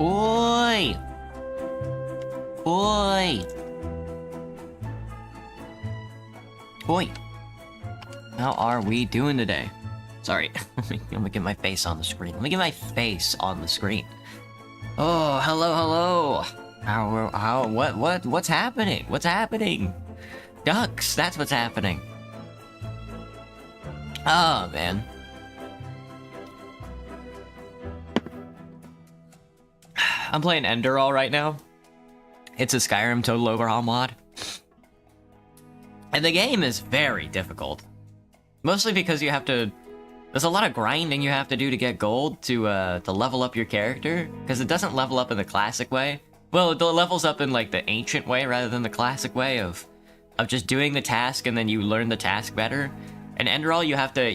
Oi! Oi! Oi! How are we doing today? Sorry, let me get my face on the screen. Let me get my face on the screen. Oh, hello. What's happening? What's happening? Ducks, that's what's happening. Oh, man. I'm playing Enderall right now. It's a Skyrim Total Overhaul mod. And the game is very difficult. Mostly because you have to... There's a lot of grinding you have to do to get gold to level up your character. Because it doesn't level up in the classic way. Well, it levels up in like the ancient way rather than the classic way of just doing the task and then you learn the task better. In Enderall,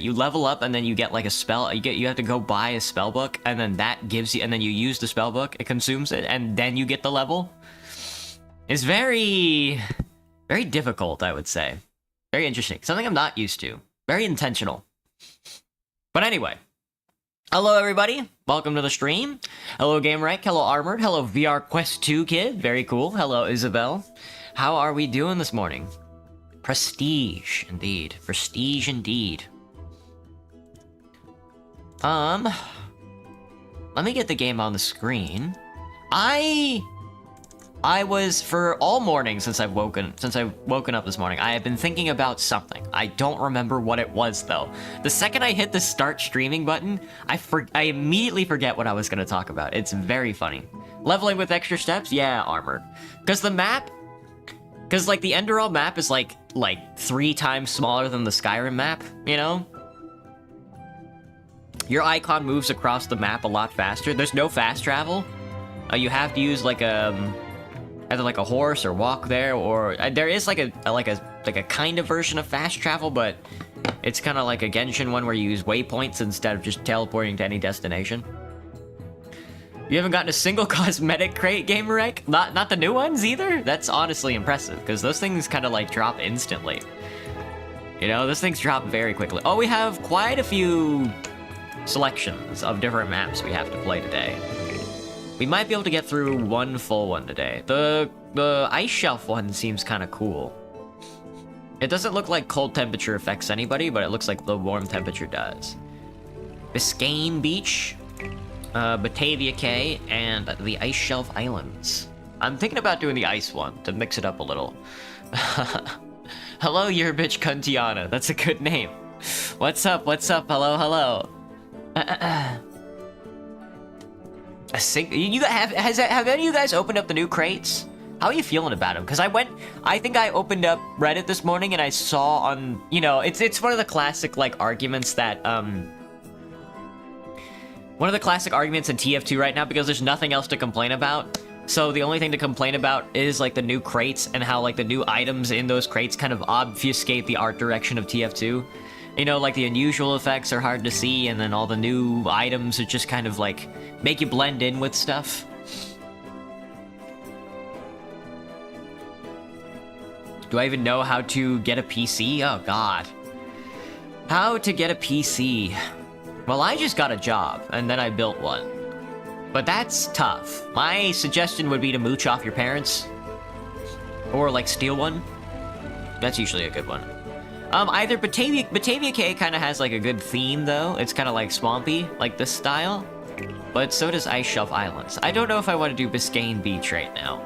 you level up and then you get like a spell. You have to go buy a spell book and then that gives you, and then you use the spell book. It consumes it and then you get the level. It's very, very difficult, I would say. Very interesting. Something I'm not used to. Very intentional. But anyway, hello everybody. Welcome to the stream. Hello GameRank. Hello Armored. Hello VR Quest 2 Kid. Very cool. Hello Isabel. How are we doing this morning? Prestige, indeed. Prestige, indeed. Let me get the game on the screen. I was, for all morning since I've woken up this morning, I have been thinking about something. I don't remember what it was, though. The second I hit the start streaming button, I immediately forget what I was going to talk about. It's very funny. Leveling with extra steps? Yeah, Armored. Because the map... Because, like, the Enderall map is, like 3 times smaller than the Skyrim map, you know? Your icon moves across the map a lot faster. There's no fast travel. You have to use, like, either, like, a horse or walk there, or... there is, like a kind of version of fast travel, but it's kind of like a Genshin one where you use waypoints instead of just teleporting to any destination. You haven't gotten a single cosmetic crate, GameRank? Not the new ones either? That's honestly impressive, because those things kind of like drop instantly. You know, those things drop very quickly. Oh, we have quite a few selections of different maps we have to play today. We might be able to get through one full one today. The ice shelf one seems kind of cool. It doesn't look like cold temperature affects anybody, but it looks like the warm temperature does. Biscayne Beach. Batavia Cay, and the Ice Shelf Islands. I'm thinking about doing the ice one to mix it up a little. Hello, your bitch Cuntiana. That's a good name. What's up? What's up? Hello. Have any of you guys opened up the new crates? How are you feeling about them? Because I think I opened up Reddit this morning and I saw on, you know, it's one of the classic like arguments that one of the classic arguments in TF2 right now, because there's nothing else to complain about. So the only thing to complain about is like the new crates and how like the new items in those crates kind of obfuscate the art direction of TF2. You know, like the unusual effects are hard to see, and then all the new items are just kind of like make you blend in with stuff. Do I even know how to get a PC? Oh god. How to get a PC? Well, I just got a job, and then I built one. But that's tough. My suggestion would be to mooch off your parents. Or, like, steal one. That's usually a good one. Either Batavia K kind of has like a good theme though. It's kind of like swampy, like this style. But so does Ice Shelf Islands. I don't know if I want to do Biscayne Beach right now.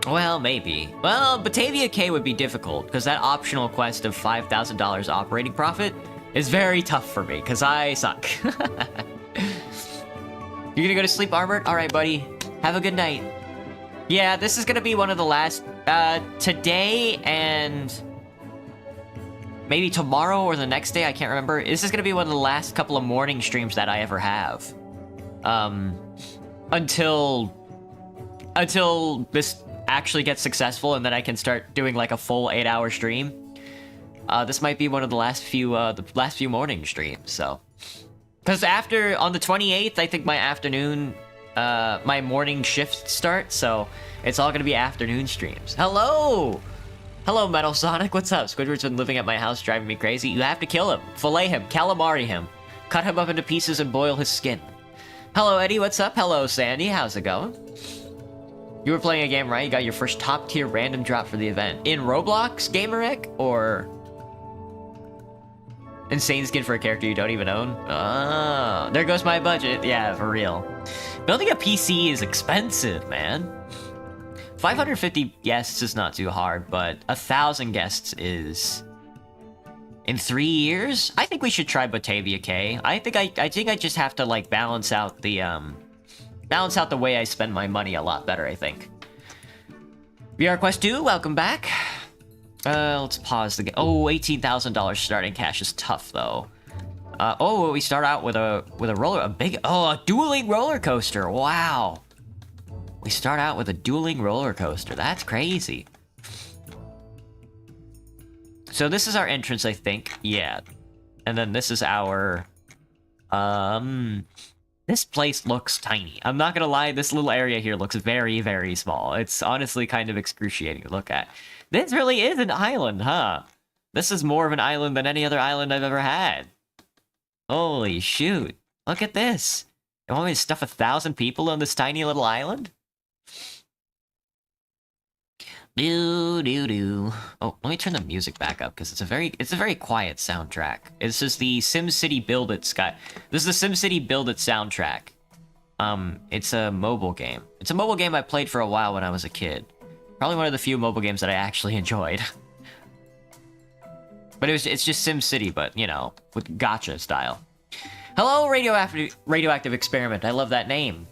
Well, maybe. Well, Batavia K would be difficult, because that optional quest of $5,000 operating profit is very tough for me, because I suck. You gonna go to sleep, Armored? Alright, buddy. Have a good night. Yeah, this is gonna be one of the last, today and maybe tomorrow or the next day, I can't remember. This is gonna be one of the last couple of morning streams that I ever have. Until this actually gets successful and then I can start doing like a full 8-hour stream. This might be one of the last few morning streams, so. Because after, on the 28th, I think my afternoon, my morning shift starts, so it's all gonna be afternoon streams. Hello! Hello, Metal Sonic, what's up? Squidward's been living at my house, driving me crazy. You have to kill him, fillet him, calamari him, cut him up into pieces and boil his skin. Hello, Eddie, what's up? Hello, Sandy, how's it going? You were playing a game, right? You got your first top-tier random drop for the event. In Roblox, Gamerek, or... insane skin for a character you don't even own? Ah, there goes my budget. Yeah, for real. Building a PC is expensive, man. 550 guests is not too hard, but 1,000 guests is... in 3 years? I think we should try Batavia K. I think I just have to, like, balance out the way I spend my money a lot better, I think. VR Quest 2, welcome back. Let's pause the game. Oh, $18,000 starting cash is tough, though. Oh, we start out with a dueling roller coaster. Wow. We start out with a dueling roller coaster. That's crazy. So this is our entrance, I think. Yeah. And then this is our... This place looks tiny. I'm not gonna lie, this little area here looks very, very small. It's honestly kind of excruciating to look at. This really is an island, huh? This is more of an island than any other island I've ever had. Holy shoot. Look at this. You want me to stuff 1,000 people on this tiny little island? Oh, let me turn the music back up because it's a very quiet soundtrack. This is the SimCity Build It This is the SimCity Build It soundtrack. It's a mobile game. It's a mobile game I played for a while when I was a kid. Probably one of the few mobile games that I actually enjoyed. But it's just SimCity, but you know, with gacha style. Hello, Radioactive Experiment. I love that name.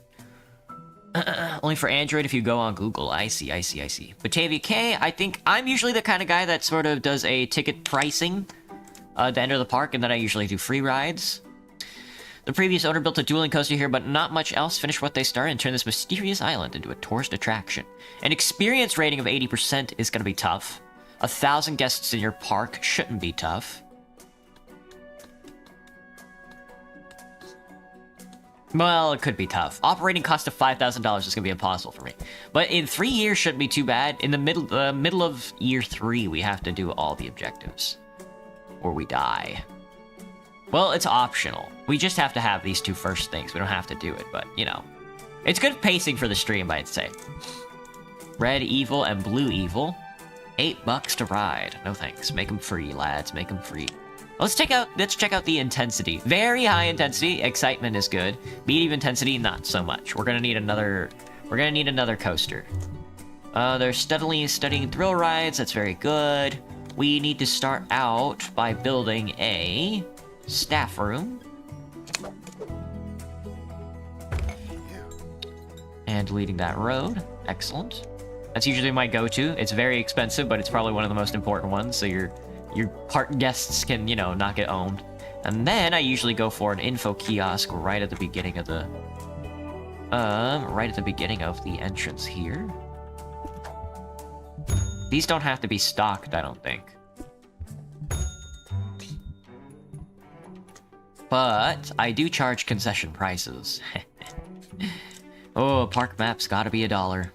Only for Android if you go on Google. I see. Batavia K, I think I'm usually the kind of guy that sort of does a ticket pricing to enter the park, and then I usually do free rides. The previous owner built a dueling coaster here, but not much else. Finished what they started and turned this mysterious island into a tourist attraction. An experience rating of 80% is going to be tough. 1,000 guests in your park shouldn't be tough. Well, it could be tough. Operating cost of $5,000 is gonna be impossible for me. But in 3 years shouldn't be too bad. In the middle of year 3, we have to do all the objectives. Or we die. Well, it's optional. We just have to have these two first things. We don't have to do it, but, you know. It's good pacing for the stream, I'd say. Red Evil and Blue Evil. $8 to ride. No thanks. Make them free, lads. Make them free. Let's check out the intensity. Very high intensity. Excitement is good. Medium intensity, not so much. We're gonna need another coaster. They're studying thrill rides. That's very good. We need to start out by building a staff room. And deleting that road. Excellent. That's usually my go-to. It's very expensive, but it's probably one of the most important ones, so your park guests can, you know, not get owned. And then I usually go for an info kiosk right at the beginning of the... entrance here. These don't have to be stocked, I don't think. But I do charge concession prices. Oh, park map's gotta be $1.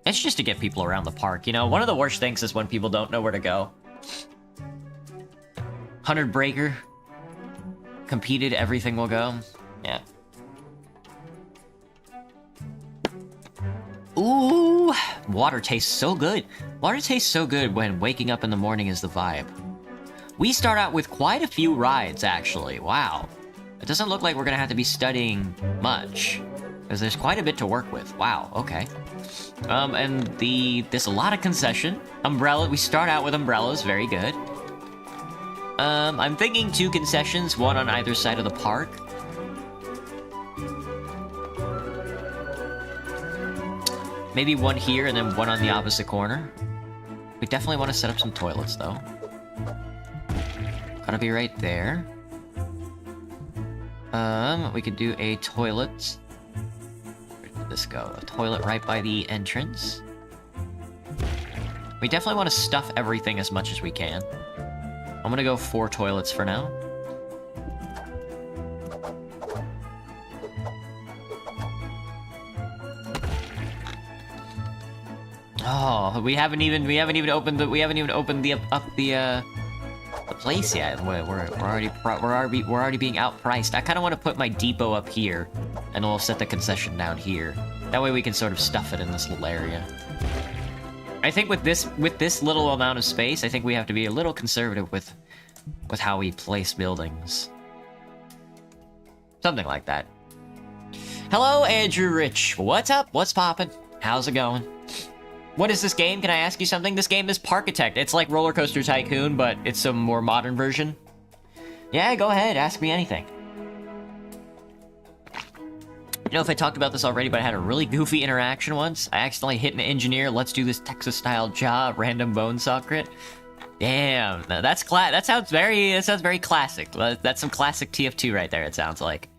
It's just to get people around the park, you know? One of the worst things is when people don't know where to go. 100 breaker. Competed, everything will go. Yeah. Ooh! water tastes so good. Water tastes so good when waking up in the morning is the vibe. We start out with quite a few rides, actually. Wow. It doesn't look like we're gonna have to be studying much, because there's quite a bit to work with. Wow, okay. And there's a lot of concession. Umbrella, we start out with umbrellas, very good. I'm thinking 2 concessions, one on either side of the park. Maybe one here and then one on the opposite corner. We definitely want to set up some toilets, though. Gotta be right there. We could do a toilet. Where did this go? A toilet right by the entrance. We definitely want to stuff everything as much as we can. I'm gonna go 4 toilets for now. Oh, we haven't even opened the place yet. We're already being outpriced. I kind of want to put my depot up here, and we'll set the concession down here. That way we can sort of stuff it in this little area. I think with this little amount of space, I think we have to be a little conservative with how we place buildings. Something like that. Hello, Andrew Rich. What's up? What's poppin'? How's it going? What is this game? Can I ask you something? This game is Parkitect. It's like Roller Coaster Tycoon, but it's a more modern version. Yeah, go ahead. Ask me anything. You know if I talked about this already, but I had a really goofy interaction once. I accidentally hit an engineer. Let's do this Texas-style job. Random bone saw crit. Damn, that sounds very classic. That's some classic TF2 right there. It sounds like.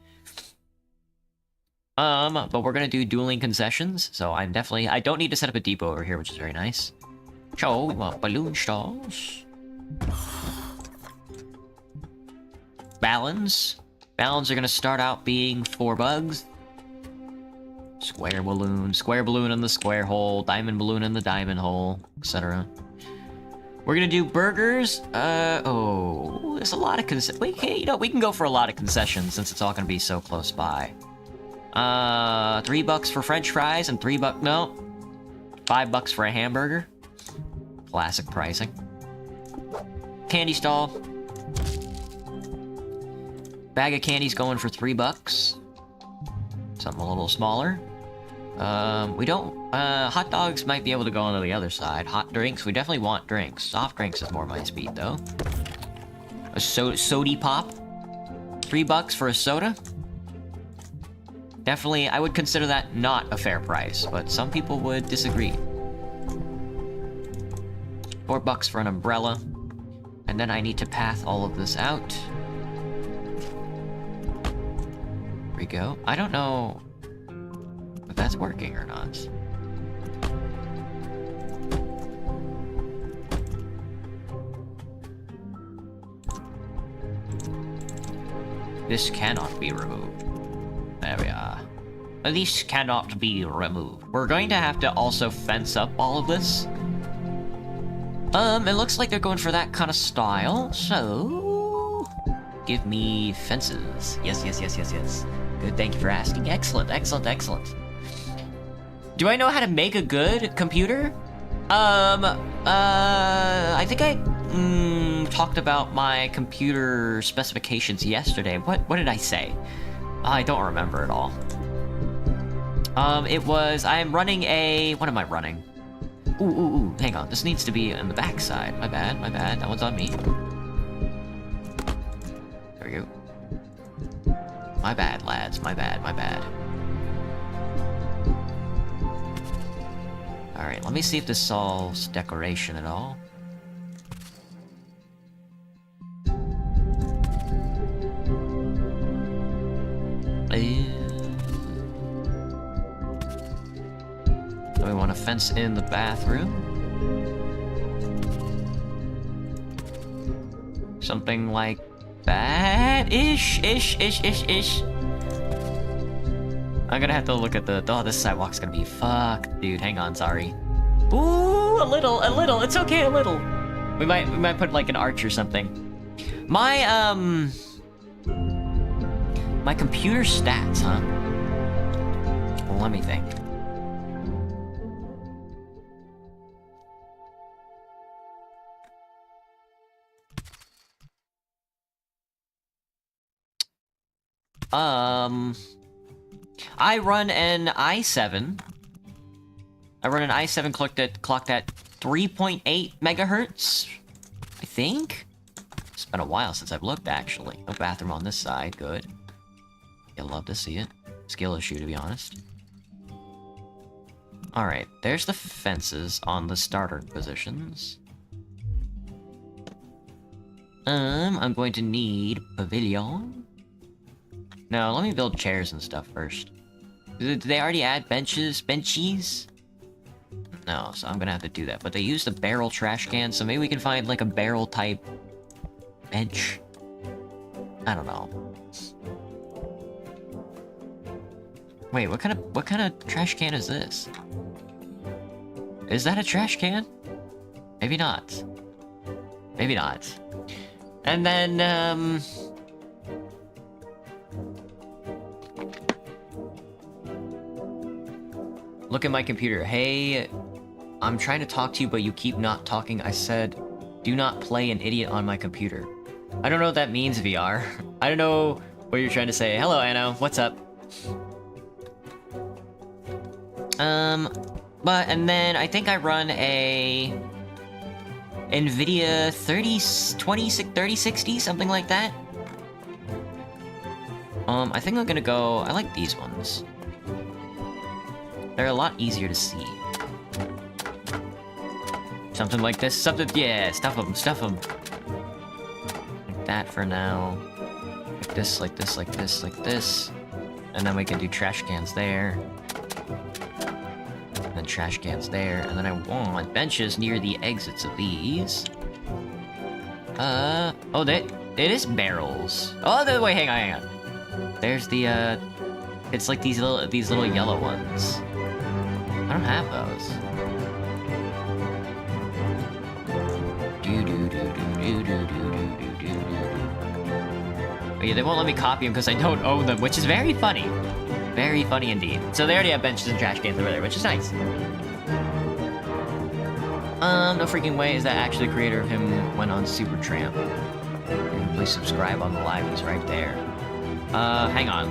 But we're gonna do dueling concessions, so I don't need to set up a depot over here, which is very nice. So we want balloon stalls. Balloons. Balloons are gonna start out being 4 bugs. Square balloon in the square hole, diamond balloon in the diamond hole, etc. We're gonna do burgers. Oh, there's a lot of we can go for a lot of concessions since it's all gonna be so close by. $3 for French fries and $5 for a hamburger. Classic pricing. Candy stall. Bag of candy's going for $3. Something a little smaller. Hot dogs might be able to go on to the other side. Hot drinks, we definitely want drinks. Soft drinks is more my speed, though. A sody pop. $3 for a soda. Definitely, I would consider that not a fair price, but some people would disagree. $4 for an umbrella. And then I need to path all of this out. There we go. I don't know if that's working or not. This cannot be removed. There we are. This cannot be removed. We're going to have to also fence up all of this. It looks like they're going for that kind of style, so... Give me fences. Yes. Good, thank you for asking. Excellent. Do I know how to make a good computer? I think I talked about my computer specifications yesterday. What did I say? I don't remember at all. I'm running what am I running? Ooh, hang on. This needs to be on the back side. My bad. That one's on me. There we go. My bad, lads. My bad. Alright, let me see if this solves decoration at all. Do we want to fence in the bathroom? Something like that? Ish. I'm gonna have to look at oh, this sidewalk's gonna be fucked, dude. Hang on, sorry. Ooh, a little. It's okay, a little. We might put like an arch or something. My computer stats, huh? Well, let me think. I run an i7. I run an i7 clocked at 3.8 megahertz, I think? It's been a while since I've looked, actually. No bathroom on this side, good. You'll love to see it. Skill issue, to be honest. Alright, there's the fences on the starter positions. I'm going to need pavilion. No, let me build chairs and stuff first. Did they already add benchies? No, so I'm gonna have to do that. But they used a barrel trash can, so maybe we can find like a barrel type bench. I don't know. Wait, what kind of trash can is this? Is that a trash can? Maybe not. Maybe not. And then, look at my computer. Hey, I'm trying to talk to you, but you keep not talking. I said, do not play an idiot on my computer. I don't know what that means, VR. I don't know what you're trying to say. Hello, Anna. What's up? And then I think I run a NVIDIA 3060, something like that. I think I'm gonna go... I like these ones. They're a lot easier to see. Something like this, something... Yeah, stuff them. Like that for now. Like this, like this, like this, like this. And then we can do trash cans there. And then trash cans there. And then I want benches near the exits of these. Oh, it is barrels. Oh, wait, hang on. There's the, it's like these little yellow ones. I don't have those. Oh yeah, they won't let me copy them because I don't own them, which is very funny. Very funny indeed. So they already have benches and trash cans over there, which is nice. No freaking way is that actually the creator of him went on Supertramp. Please subscribe on the live, he's right there. Hang on.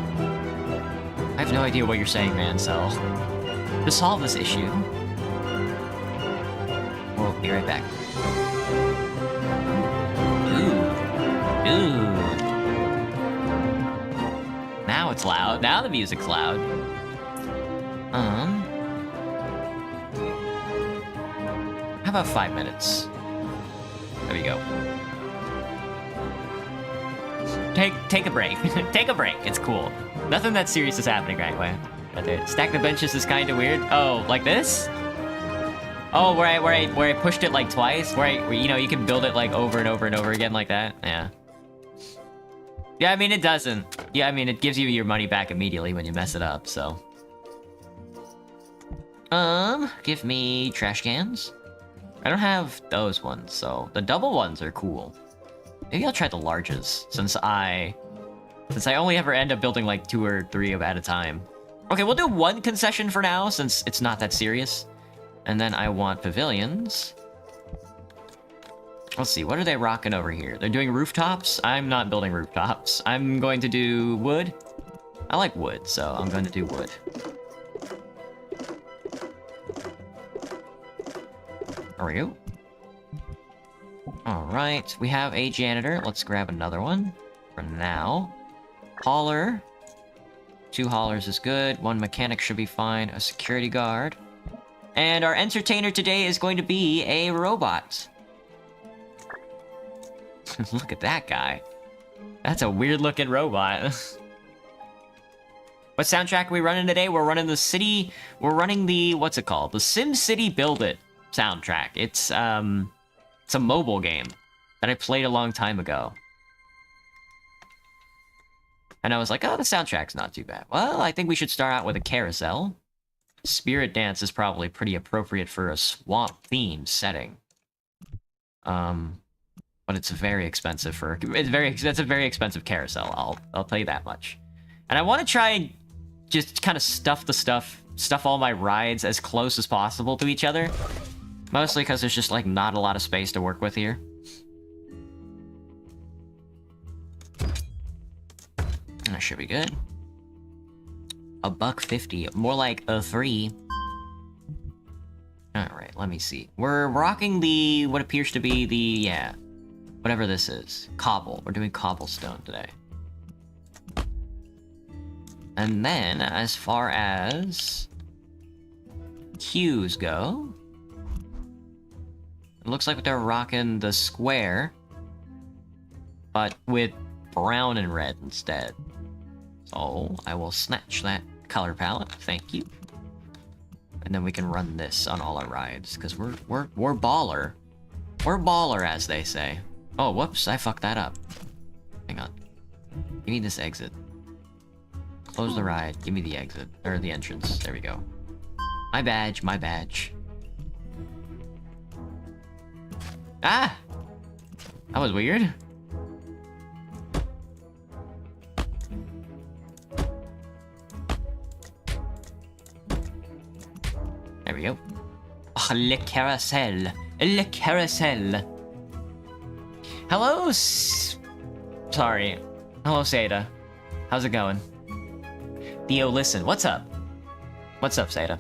I have no idea what you're saying, man, so... To solve this issue... We'll be right back. Dude. Now it's loud. Now the music's loud. How about 5 minutes? There we go. Take a break. Take a break. It's cool. Nothing that serious is happening right away. Stack the benches is kind of weird. Oh, like this? Oh, where I pushed it like twice. Where you know, you can build it like over and over and over again like that. Yeah. Yeah, I mean it doesn't. Yeah, I mean it gives you your money back immediately when you mess it up. So. Give me trash cans. I don't have those ones, so the double ones are cool. Maybe I'll try the larges, since I only ever end up building like 2 or 3 at a time. Okay, we'll do 1 concession for now, since it's not that serious. And then I want pavilions. Let's see, what are they rocking over here? They're doing rooftops? I'm not building rooftops. I'm going to do wood. I like wood, so I'm going to do wood. There we go. Alright, we have a janitor. Let's grab another one for now. Hauler. 2 haulers is good. 1 mechanic should be fine. A security guard. And our entertainer today is going to be a robot. Look at that guy. That's a weird looking robot. What soundtrack are we running today? We're running the city... We're running the... What's it called? The SimCity Build It soundtrack. It's a mobile game that I played a long time ago. And I was like, oh, the soundtrack's not too bad. Well, I think we should start out with a carousel. Spirit Dance is probably pretty appropriate for a swamp-themed setting. But it's very expensive for... That's a very expensive carousel, I'll tell you that much. And I want to try and just kind of stuff all my rides as close as possible to each other. Mostly because there's just, like, not a lot of space to work with here. That should be good. $1.50. More like a 3. Alright, let me see. We're rocking the... what appears to be the... yeah. Whatever this is. Cobble. We're doing cobblestone today. And then, as far as... cues go... it looks like they're rocking the square. But with brown and red instead. So, I will snatch that color palette. Thank you. And then we can run this on all our rides, because we're baller. We're baller, as they say. Oh, whoops, I fucked that up. Hang on. Give me this exit. Close the ride. Give me the exit. Or the entrance. There we go. My badge, my badge. Ah! That was weird. There we go. Oh, le carousel. Le carousel. Hello, sorry. Hello, Seda. How's it going? Theo, listen. What's up? What's up, Seda?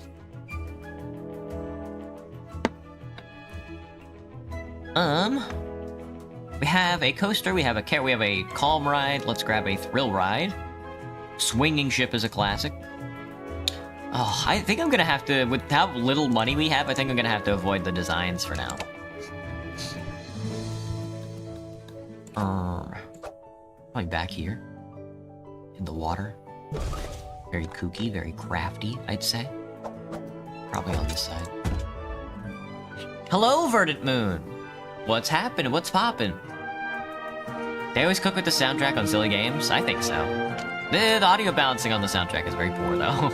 We have a coaster, we have a calm ride. Let's grab a thrill ride. Swinging ship is a classic. Oh, I think I'm gonna have to, with how little money we have, I think I'm gonna have to avoid the designs for now. Probably back here. In the water. Very kooky, very crafty, I'd say. Probably on this side. Hello, Verdant Moon! What's happening? What's poppin'? They always cook with the soundtrack on silly games? I think so. The audio balancing on the soundtrack is very poor, though.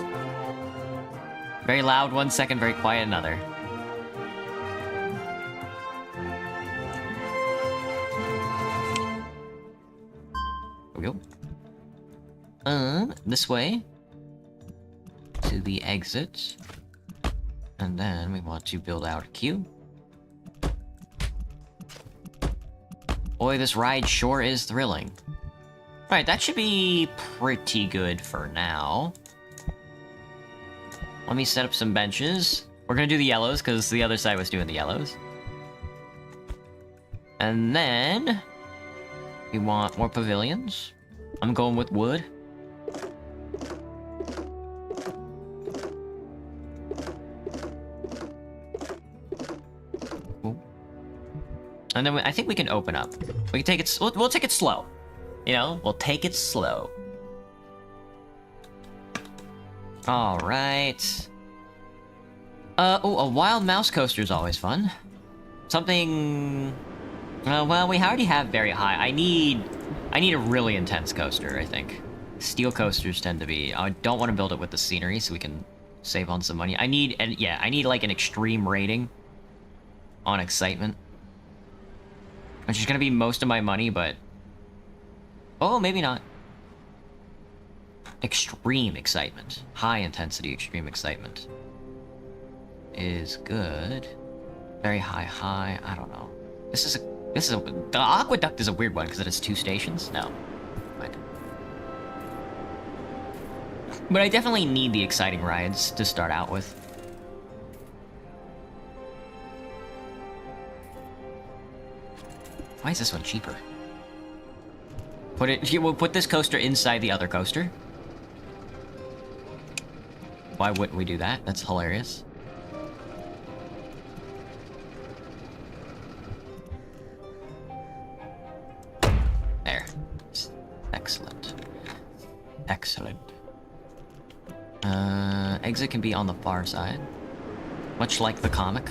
Very loud 1 second, very quiet another. There we go. This way. To the exit. And then we want to build out a queue. Boy, this ride sure is thrilling. Alright, that should be pretty good for now. Let me set up some benches. We're gonna do the yellows, because the other side was doing the yellows. And then... we want more pavilions. I'm going with wood. Ooh. And then I think we can open up. We can take it... we'll take it slow. You know, we'll take it slow. Alright. Oh, a wild mouse coaster is always fun. Something... well, we already have very high. I need a really intense coaster, I think. Steel coasters tend to be... I don't want to build it with the scenery, so we can save on some money. I need like an extreme rating on excitement. Which is gonna be most of my money, but... oh, maybe not. Extreme excitement. High intensity extreme excitement. Is good. Very high, I don't know. The aqueduct is a weird one because it has 2 stations? No. Right. But I definitely need the exciting rides to start out with. Why is this one cheaper? We'll put this coaster inside the other coaster. Why wouldn't we do that? That's hilarious. There. Excellent. Excellent. Exit can be on the far side. Much like the comic.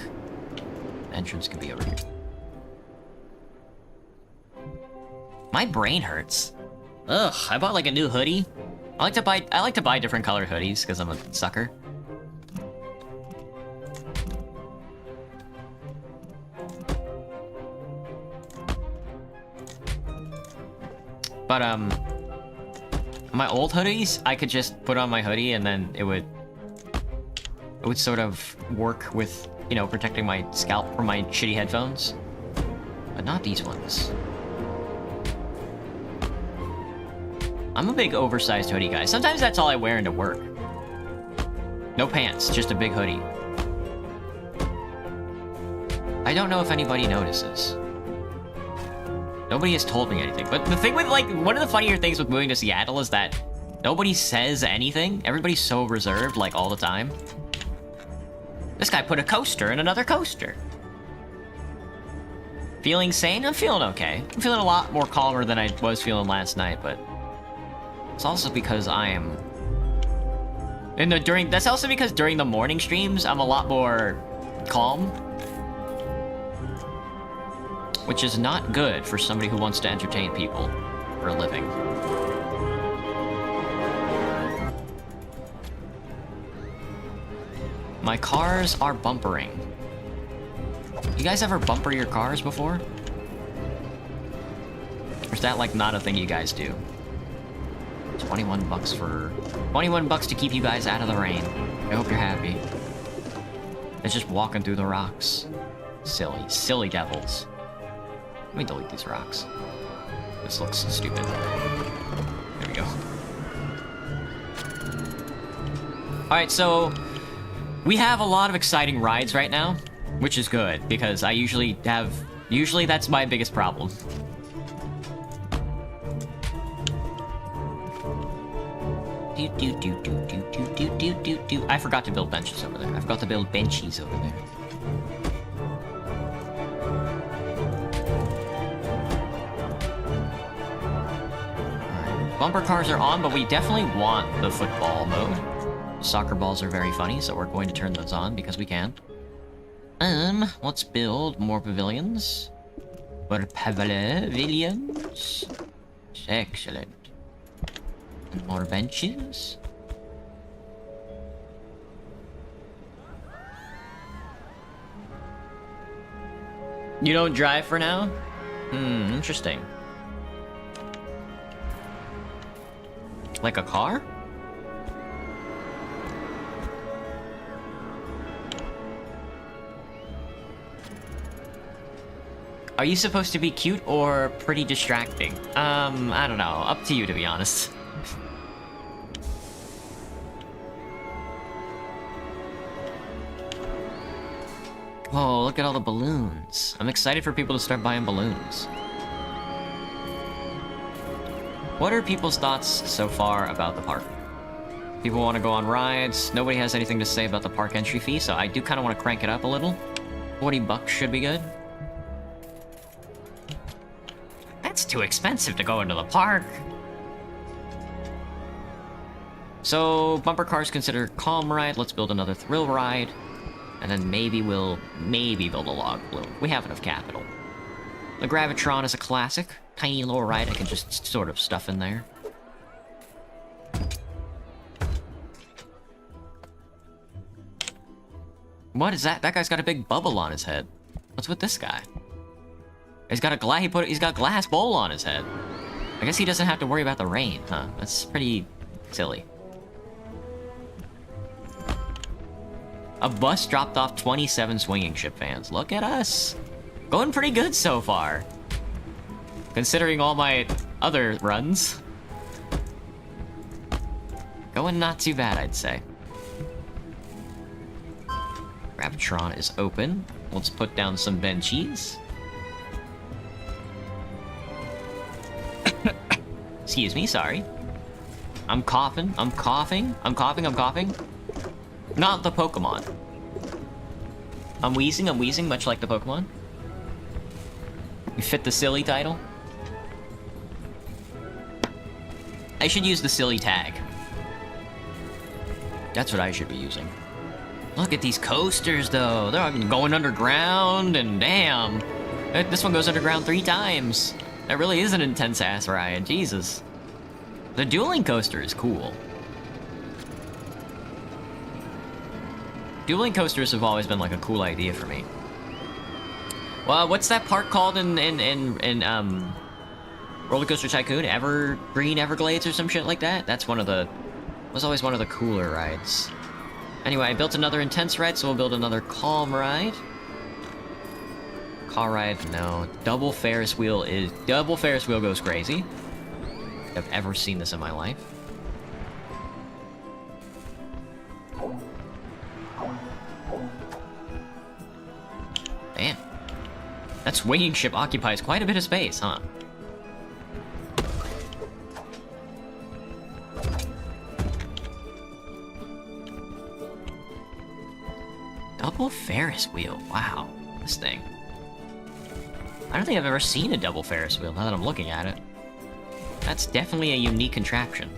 Entrance can be over here. My brain hurts. Ugh, I bought like a new hoodie. I like to buy different color hoodies because I'm a sucker. But my old hoodies, I could just put on my hoodie and then it would sort of work with, you know, protecting my scalp from my shitty headphones. But not these ones. I'm a big oversized hoodie guy. Sometimes that's all I wear into work. No pants, just a big hoodie. I don't know if anybody notices. Nobody has told me anything. But the thing with, like, one of the funnier things with moving to Seattle is that nobody says anything. Everybody's so reserved, like, all the time. This guy put a coaster in another coaster. Feeling sane? I'm feeling okay. I'm feeling a lot more calmer than I was feeling last night, but... It's also because I am... That's also because during the morning streams, I'm a lot more calm. Which is not good for somebody who wants to entertain people for a living. My cars are bumpering. You guys ever bumper your cars before? Or is that, like, not a thing you guys do? 21 bucks for... 21 bucks to keep you guys out of the rain. I hope you're happy. It's just walking through the rocks. Silly, silly devils. Let me delete these rocks. This looks stupid. There we go. Alright, so... we have a lot of exciting rides right now, which is good, because I usually have... Usually that's my biggest problem. I forgot to build benches over there. I forgot to build benchies over there. Alright, bumper cars are on, but we definitely want the football mode. Soccer balls are very funny, so we're going to turn those on because we can. Let's build more pavilions. More pavilions. Excellent. And more benches. You don't drive for now? Interesting. Like a car? Are you supposed to be cute or pretty distracting? I don't know. Up to you, to be honest. Whoa, look at all the balloons. I'm excited for people to start buying balloons. What are people's thoughts so far about the park? People want to go on rides. Nobody has anything to say about the park entry fee, so I do kind of want to crank it up a little. 40 bucks should be good. That's too expensive to go into the park. So, bumper cars consider calm ride. Let's build another thrill ride. And then maybe we'll build a log balloon. We have enough capital. The Gravitron is a classic. Tiny little ride I can just sort of stuff in there. What is that? That guy's got a big bubble on his head. What's with this guy? He's got he's got glass bowl on his head. I guess he doesn't have to worry about the rain, huh? That's pretty silly. A bus dropped off 27 swinging ship fans. Look at us. Going pretty good so far. Considering all my other runs. Going not too bad, I'd say. Gravitron is open. Let's put down some benchies. Excuse me, sorry. I'm coughing. I'm coughing. I'm coughing. I'm coughing. Not the Pokemon. I'm wheezing, much like the Pokemon. You fit the silly title. I should use the silly tag. That's what I should be using. Look at these coasters, though. They're going underground, and damn. This one goes underground 3 times. That really is an intense-ass ride. Jesus. The dueling coaster is cool. Dueling coasters have always been like a cool idea for me. Well, what's that park called in Roller Coaster Tycoon? Evergreen Everglades or some shit like that? That's was always one of the cooler rides. Anyway, I built another intense ride, so we'll build another calm ride. Car ride, no. Double Ferris wheel goes crazy. I've ever seen this in my life. Damn. That swinging ship occupies quite a bit of space, huh? Double Ferris wheel. Wow. This thing. I don't think I've ever seen a double Ferris wheel now that I'm looking at it. That's definitely a unique contraption.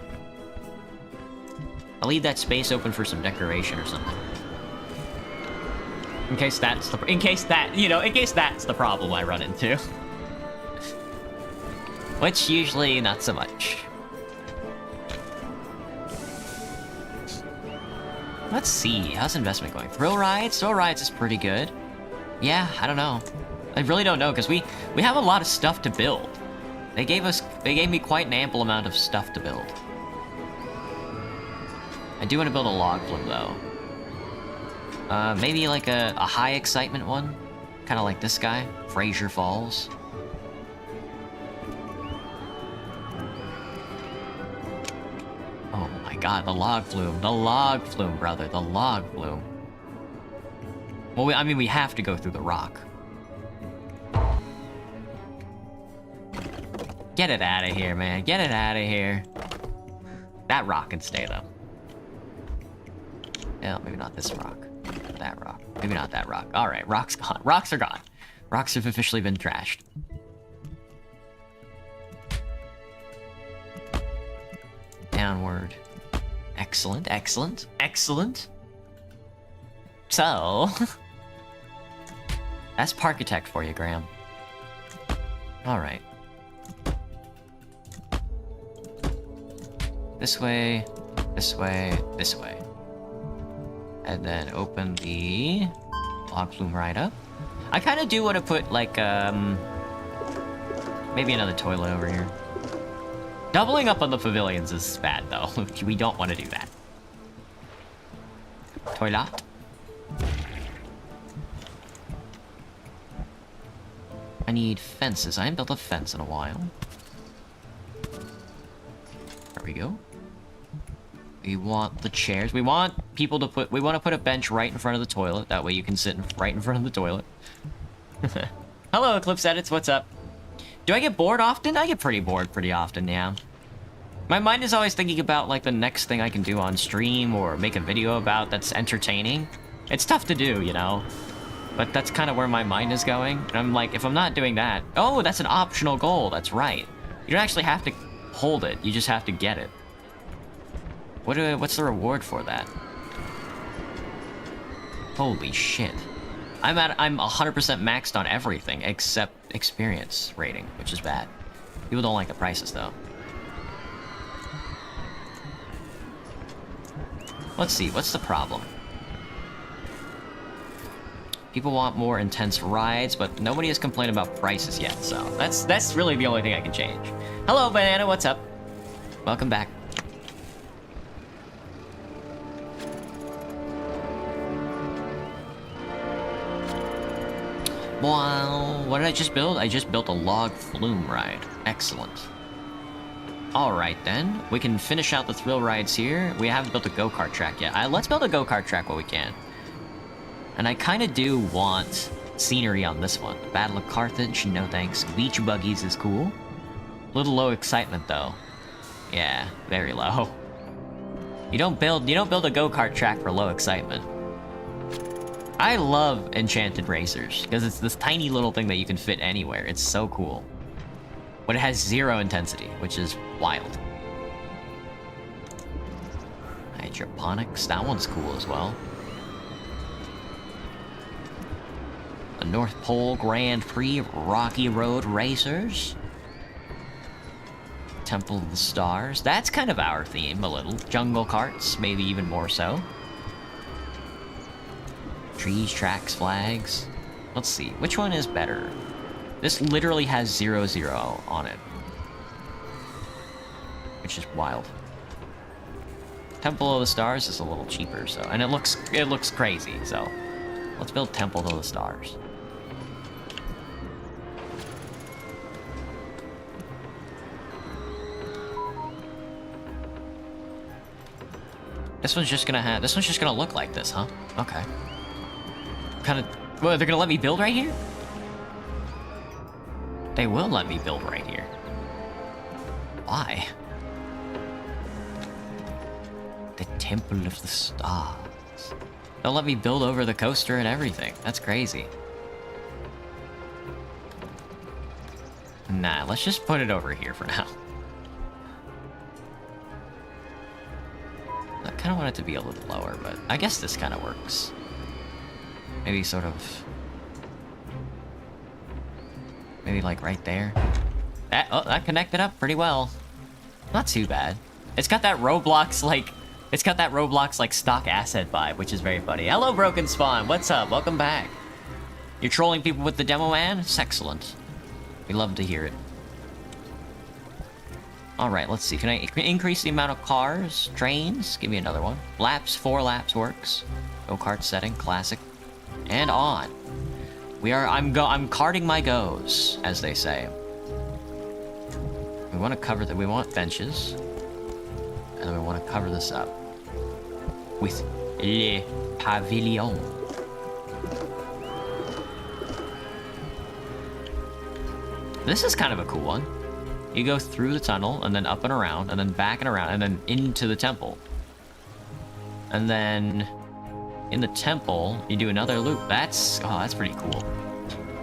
I'll leave that space open for some decoration or something. In case that's the problem I run into. Which usually not so much. Let's see, how's investment going? Thrill rides? Thrill rides is pretty good. Yeah, I don't know. I really don't know, because we have a lot of stuff to build. They gave me quite an ample amount of stuff to build. I do want to build a log flume, though. Maybe like a high excitement one? Kind of like this guy, Fraser Falls. Oh my god, the log flume, brother, the log flume. Well, I mean, we have to go through the rock. Get it out of here, man. Get it out of here. That rock can stay, though. Yeah, maybe not this rock. That rock. Maybe not that rock. Alright, rock's gone. Rocks are gone. Rocks have officially been trashed. Downward. Excellent, excellent, excellent. So... that's Parkitect for you, Graham. Alright. This way, this way, this way. And then open the log flume right up. I kind of do want to put, like, maybe another toilet over here. Doubling up on the pavilions is bad, though. We don't want to do that. Toilet. I need fences. I haven't built a fence in a while. There we go. We want the chairs. We want people to put... we want to put a bench right in front of the toilet. That way you can sit right in front of the toilet. Hello, Eclipse Edits. What's up? Do I get bored often? I get pretty bored pretty often, yeah. My mind is always thinking about, like, the next thing I can do on stream or make a video about that's entertaining. It's tough to do, you know? But that's kind of where my mind is going. And I'm like, if I'm not doing that... oh, that's an optional goal. That's right. You don't actually have to hold it. You just have to get it. What's the reward for that? Holy shit. I'm 100% maxed on everything except experience rating, which is bad. People don't like the prices, though. Let's see, what's the problem? People want more intense rides, but nobody has complained about prices yet, so that's really the only thing I can change. Hello, Banana, what's up? Welcome back. Wow, what did I just build? I just built a log flume ride. Excellent. Alright then, we can finish out the thrill rides here. We haven't built a go-kart track yet. Let's build a go-kart track while we can. And I kind of do want scenery on this one. Battle of Carthage, no thanks. Beach buggies is cool. Little low excitement though. Yeah, very low. You don't build a go-kart track for low excitement. I love Enchanted Racers, because it's this tiny little thing that you can fit anywhere. It's so cool. But it has 0 intensity, which is wild. Hydroponics, that one's cool as well. The North Pole Grand Prix Rocky Road Racers. Temple of the Stars, that's kind of our theme a little. Jungle Carts, maybe even more so. Trees, tracks, flags. Let's see, which one is better? This literally has 0 on it. Which is wild. Temple of the Stars is a little cheaper, so... and it looks crazy, so... let's build Temple of the Stars. This one's just gonna look like this, huh? Okay. Kind of... Well, they're gonna let me build right here? They will let me build right here. Why? The Temple of the Stars. They'll let me build over the coaster and everything. That's crazy. Nah, let's just put it over here for now. I kind of want it to be a little lower, but I guess this kind of works. Maybe sort of... Maybe like right there. That connected up pretty well. Not too bad. It's got that Roblox like stock asset vibe, which is very funny. Hello, Broken Spawn. What's up? Welcome back. You're trolling people with the demo, man? It's excellent. We love to hear it. Alright, let's see. Can I increase the amount of cars? Trains? Give me another one. Laps, 4 laps works. Go-kart setting, classic. And on. I'm karting my goes, as they say. We want to cover we want benches. And then we want to cover this up with Le Pavillon. This is kind of a cool one. You go through the tunnel, and then up and around, and then back and around, and then into the temple. And then in the temple, you do another loop. That's pretty cool.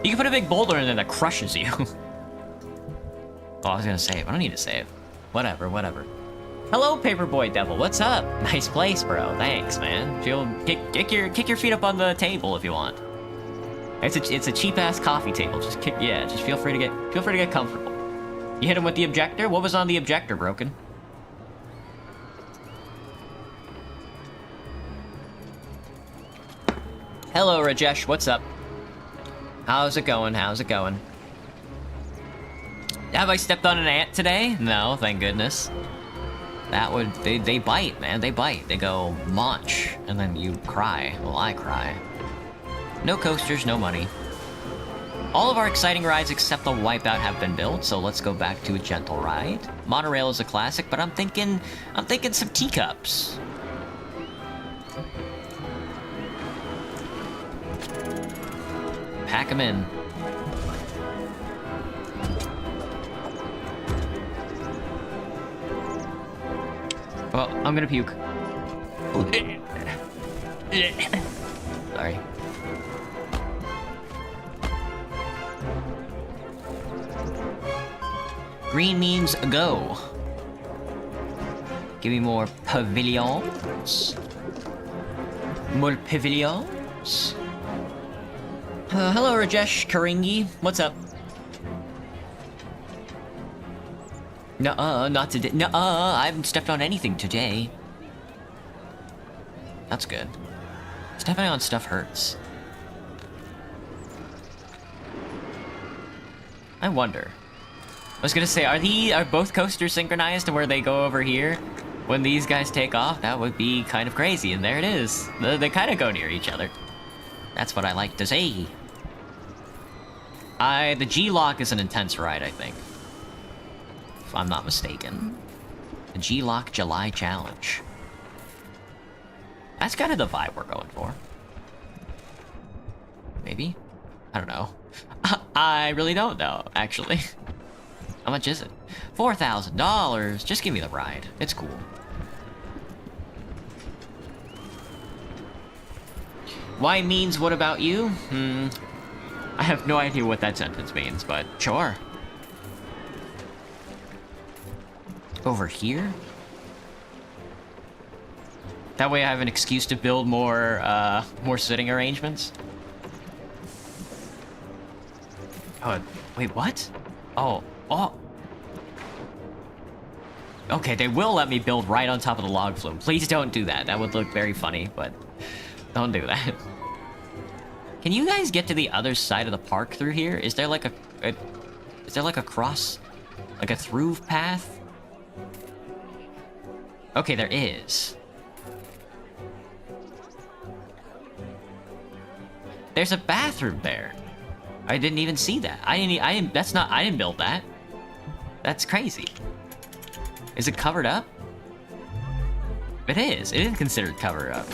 You can put a big boulder in there that crushes you. Oh, I was gonna save. I don't need to save. Whatever. Hello, Paperboy Devil. What's up? Nice place, bro. Thanks, man. Kick your feet up on the table if you want. It's a cheap ass coffee table. Just feel free to get comfortable. You hit him with the objector? What was on the objector, Broken? Hello, Rajesh. What's up? How's it going? Have I stepped on an ant today? No, thank goodness. They bite, man. They bite. They go munch, and then you cry. Well, I cry. No coasters, no money. All of our exciting rides except the Wipeout have been built, so let's go back to a gentle ride. Monorail is a classic, but I'm thinking some teacups. Pack them in. Oh, I'm gonna puke. Sorry. Green means go. Give me more pavilions. More pavilions. Hello, Rajesh Karingi. What's up? Nuh-uh, not today. Nuh-uh, I haven't stepped on anything today. That's good. Stepping on stuff hurts. I wonder. I was gonna say, are both coasters synchronized to where they go over here when these guys take off? That would be kind of crazy, and there it is. They kind of go near each other. That's what I like to say. The G-Lock is an intense ride, I think. If I'm not mistaken. The G-Lock July Challenge. That's kind of the vibe we're going for. Maybe? I don't know. I really don't know, actually. How much is it? $4,000. Just give me the ride. It's cool. Why means what about you? I have no idea what that sentence means, but sure. Over here? That way I have an excuse to build more sitting arrangements. Oh, wait, what? Oh. Okay, they will let me build right on top of the log flume. Please don't do that. That would look very funny, but don't do that. Can you guys get to the other side of the park through here? Is there like is there like a cross, like a through path? Okay, there is. There's a bathroom there. I didn't even see that. I didn't build that. That's crazy. Is it covered up? It is. It is considered cover-up.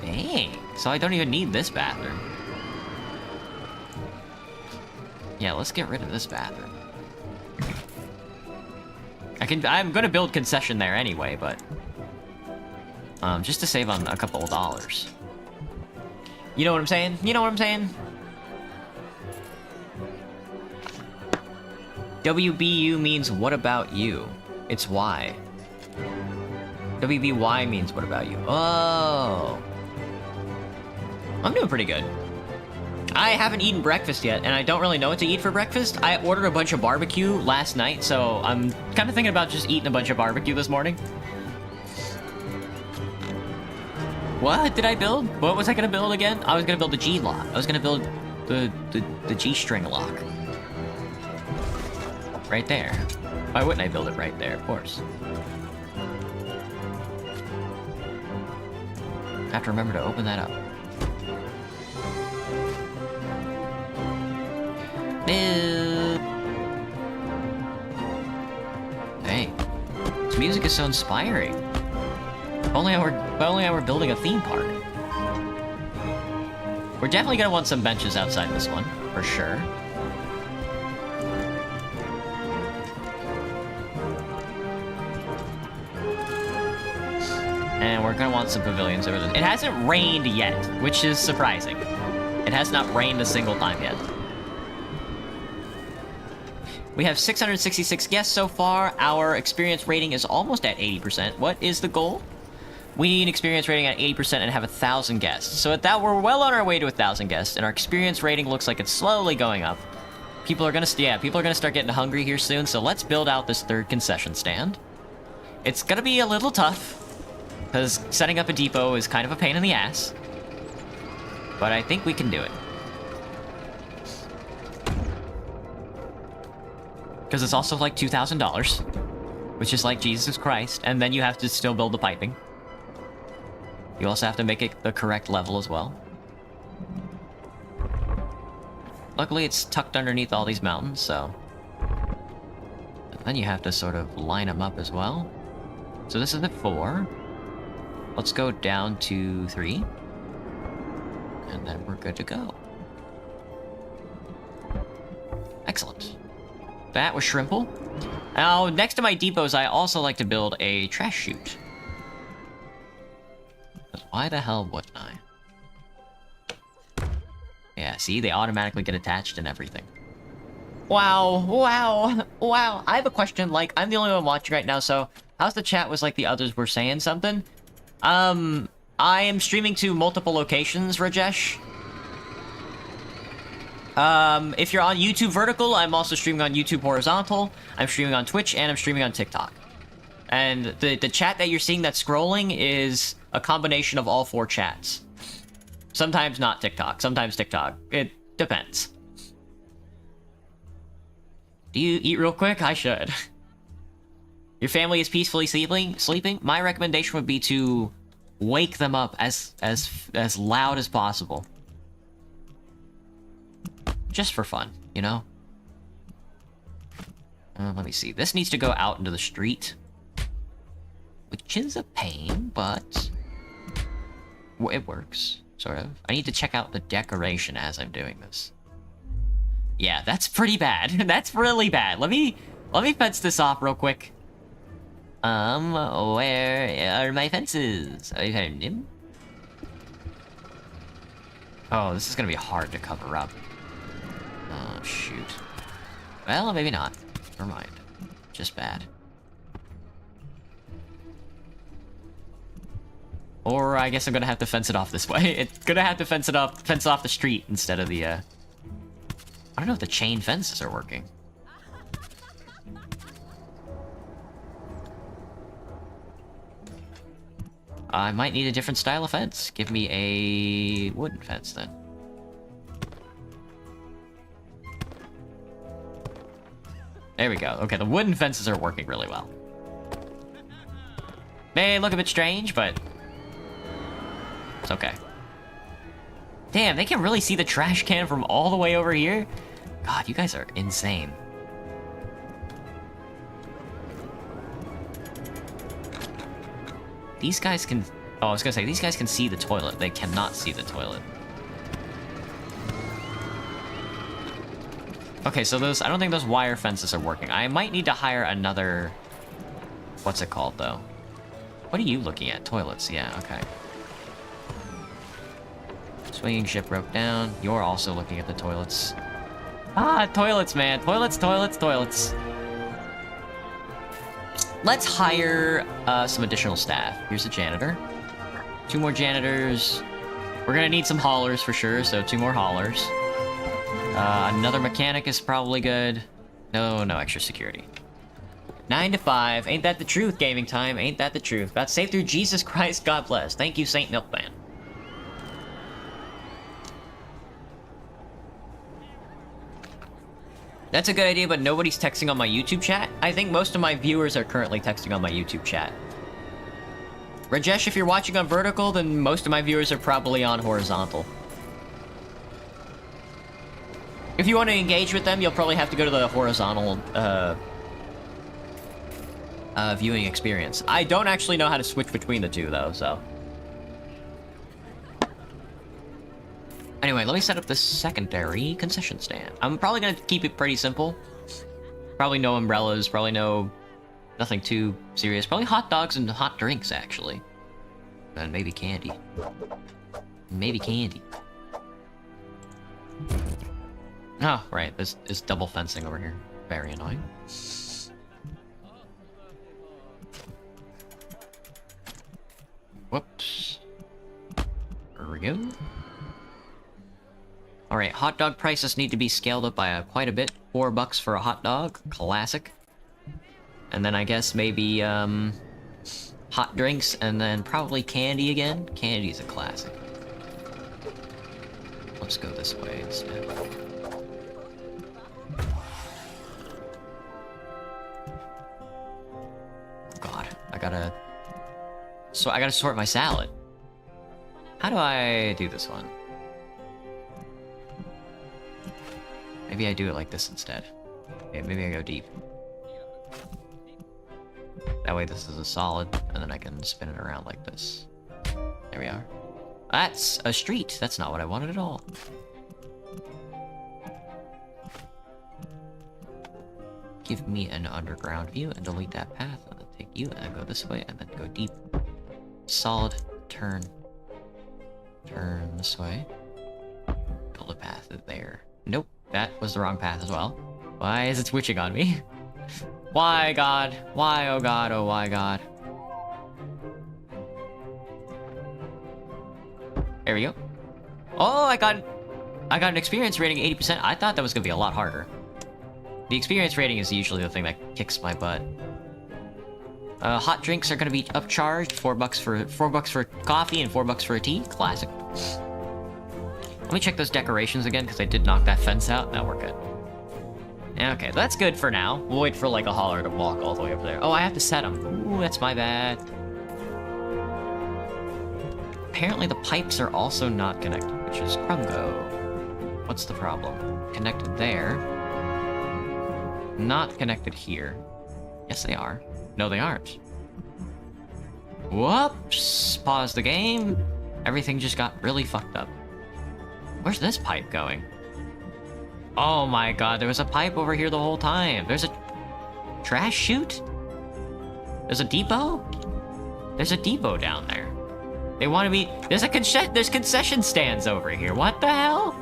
Dang. So I don't even need this bathroom. Yeah, let's get rid of this bathroom. I'm gonna build concession there anyway, but... just to save on a couple of dollars. You know what I'm saying? You know what I'm saying? WBU means what about you? It's Y. WBY means what about you? Oh. I'm doing pretty good. I haven't eaten breakfast yet, and I don't really know what to eat for breakfast. I ordered a bunch of barbecue last night, so I'm kind of thinking about just eating a bunch of barbecue this morning. What did I build? What was I gonna build again? I was gonna build the G-lock. I was gonna build the G-string lock. Right there. Why wouldn't I build it right there? Of course. I have to remember to open that up. Hey, this music is so inspiring. If only I were building a theme park. We're definitely gonna want some benches outside this one, for sure. And we're gonna want some pavilions over there. It hasn't rained yet, which is surprising. It has not rained a single time yet. We have 666 guests so far. Our experience rating is almost at 80%. What is the goal? We need an experience rating at 80% and have 1,000 guests. So at that, we're well on our way to 1,000 guests, and our experience rating looks like it's slowly going up. People are gonna start getting hungry here soon, so let's build out this third concession stand. It's gonna be a little tough, because setting up a depot is kind of a pain in the ass. But I think we can do it. Because it's also like $2,000, which is like Jesus Christ, and then you have to still build the piping. You also have to make it the correct level as well. Luckily, it's tucked underneath all these mountains, so... And then you have to sort of line them up as well. So this is at 4. Let's go down to 3. And then we're good to go. Excellent. That was Shrimple. Now, next to my depots, I also like to build a trash chute. Because why the hell wouldn't I? Yeah, see? They automatically get attached and everything. Wow, wow, wow. I have a question, like, I'm the only one watching right now, so... How's the chat was like the others were saying something? I am streaming to multiple locations, Rajesh. If you're on YouTube vertical, I'm also streaming on YouTube horizontal. I'm streaming on Twitch, and I'm streaming on TikTok. And the chat that you're seeing that's scrolling is a combination of all 4 chats. Sometimes not TikTok, sometimes TikTok. It depends. Do you eat real quick? I should. Your family is peacefully sleeping? My recommendation would be to wake them up as loud as possible. Just for fun, you know? Let me see. This needs to go out into the street. Which is a pain, but... it works, sort of. I need to check out the decoration as I'm doing this. Yeah, that's pretty bad. That's really bad. Let me fence this off real quick. Where are my fences? I found him. Oh, this is gonna be hard to cover up. Oh, shoot. Well, maybe not. Never mind. Just bad. Or I guess I'm gonna have to fence it off this way. It's gonna have to fence off the street instead of the, I don't know if the chain fences are working. I might need a different style of fence. Give me a wooden fence, then. There we go. Okay, the wooden fences are working really well. They look a bit strange, but... it's okay. Damn, they can really see the trash can from all the way over here? God, you guys are insane. These guys can... Oh, I was gonna say, these guys can see the toilet. They cannot see the toilet. Okay, so those... I don't think those wire fences are working. I might need to hire another... What's it called, though? What are you looking at? Toilets, yeah, okay. Swinging ship broke down. You're also looking at the toilets. Ah, toilets, man. Toilets, toilets, toilets. Let's hire some additional staff. Here's a janitor. 2 more janitors. We're gonna need some haulers for sure, so 2 more haulers. Another mechanic is probably good. No extra security. 9 to 5. Ain't that the truth, gaming time? Ain't that the truth? Got saved through Jesus Christ, God bless. Thank you, Saint Milkman. That's a good idea, but nobody's texting on my YouTube chat. I think most of my viewers are currently texting on my YouTube chat. Rajesh, if you're watching on vertical, then most of my viewers are probably on horizontal. If you want to engage with them, you'll probably have to go to the horizontal, viewing experience. I don't actually know how to switch between the two, though, so... Anyway, let me set up the secondary concession stand. I'm probably gonna keep it pretty simple. Probably no umbrellas, probably nothing too serious. Probably hot dogs and hot drinks, actually. And maybe candy. Maybe candy. Oh, right, this is double fencing over here. Very annoying. Whoops. There we go. Alright, hot dog prices need to be scaled up by quite a bit. $4 for a hot dog. Classic. And then I guess maybe, hot drinks, and then probably candy again. Candy's a classic. Let's go this way instead. God, I gotta sort my salad. How do I do this one? Maybe I do it like this instead. Okay, maybe I go deep. That way this is a solid, and then I can spin it around like this. There we are. That's a street. That's not what I wanted at all. Give me an underground view and delete that path, and then take you, and then go this way, and then go deep. Solid, turn. Turn this way. Build a path there. Nope. That was the wrong path as well. Why is it switching on me? Why, God? Why, oh God, oh why, God? There we go. Oh, I got an experience rating 80%. I thought that was gonna be a lot harder. The experience rating is usually the thing that kicks my butt. Hot drinks are gonna be upcharged. $4 for coffee and $4 for a tea. Classic. Let me check those decorations again, because I did knock that fence out. Now we're good. Okay, that's good for now. We'll wait for, like, a hauler to walk all the way over there. Oh, I have to set them. Ooh, that's my bad. Apparently the pipes are also not connected, which is Crumgo. What's the problem? Connected there. Not connected here. Yes, they are. No, they aren't. Whoops! Pause the game. Everything just got really fucked up. Where's this pipe going? Oh my God, there was a pipe over here the whole time. There's a trash chute? There's a depot? There's a depot down there. They want to be... There's concession stands over here. What the hell?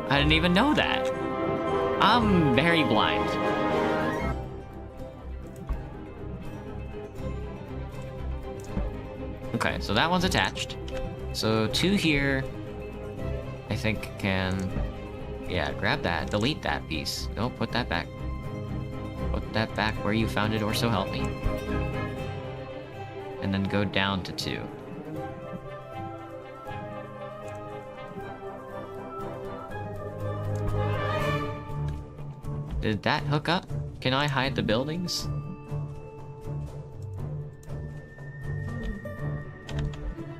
I didn't even know that. I'm very blind. Okay, so that one's attached. So 2 here, I think can... Yeah, grab that, delete that piece. No, put that back. Put that back where you found it, or so help me. And then go down to 2. Did that hook up? Can I hide the buildings?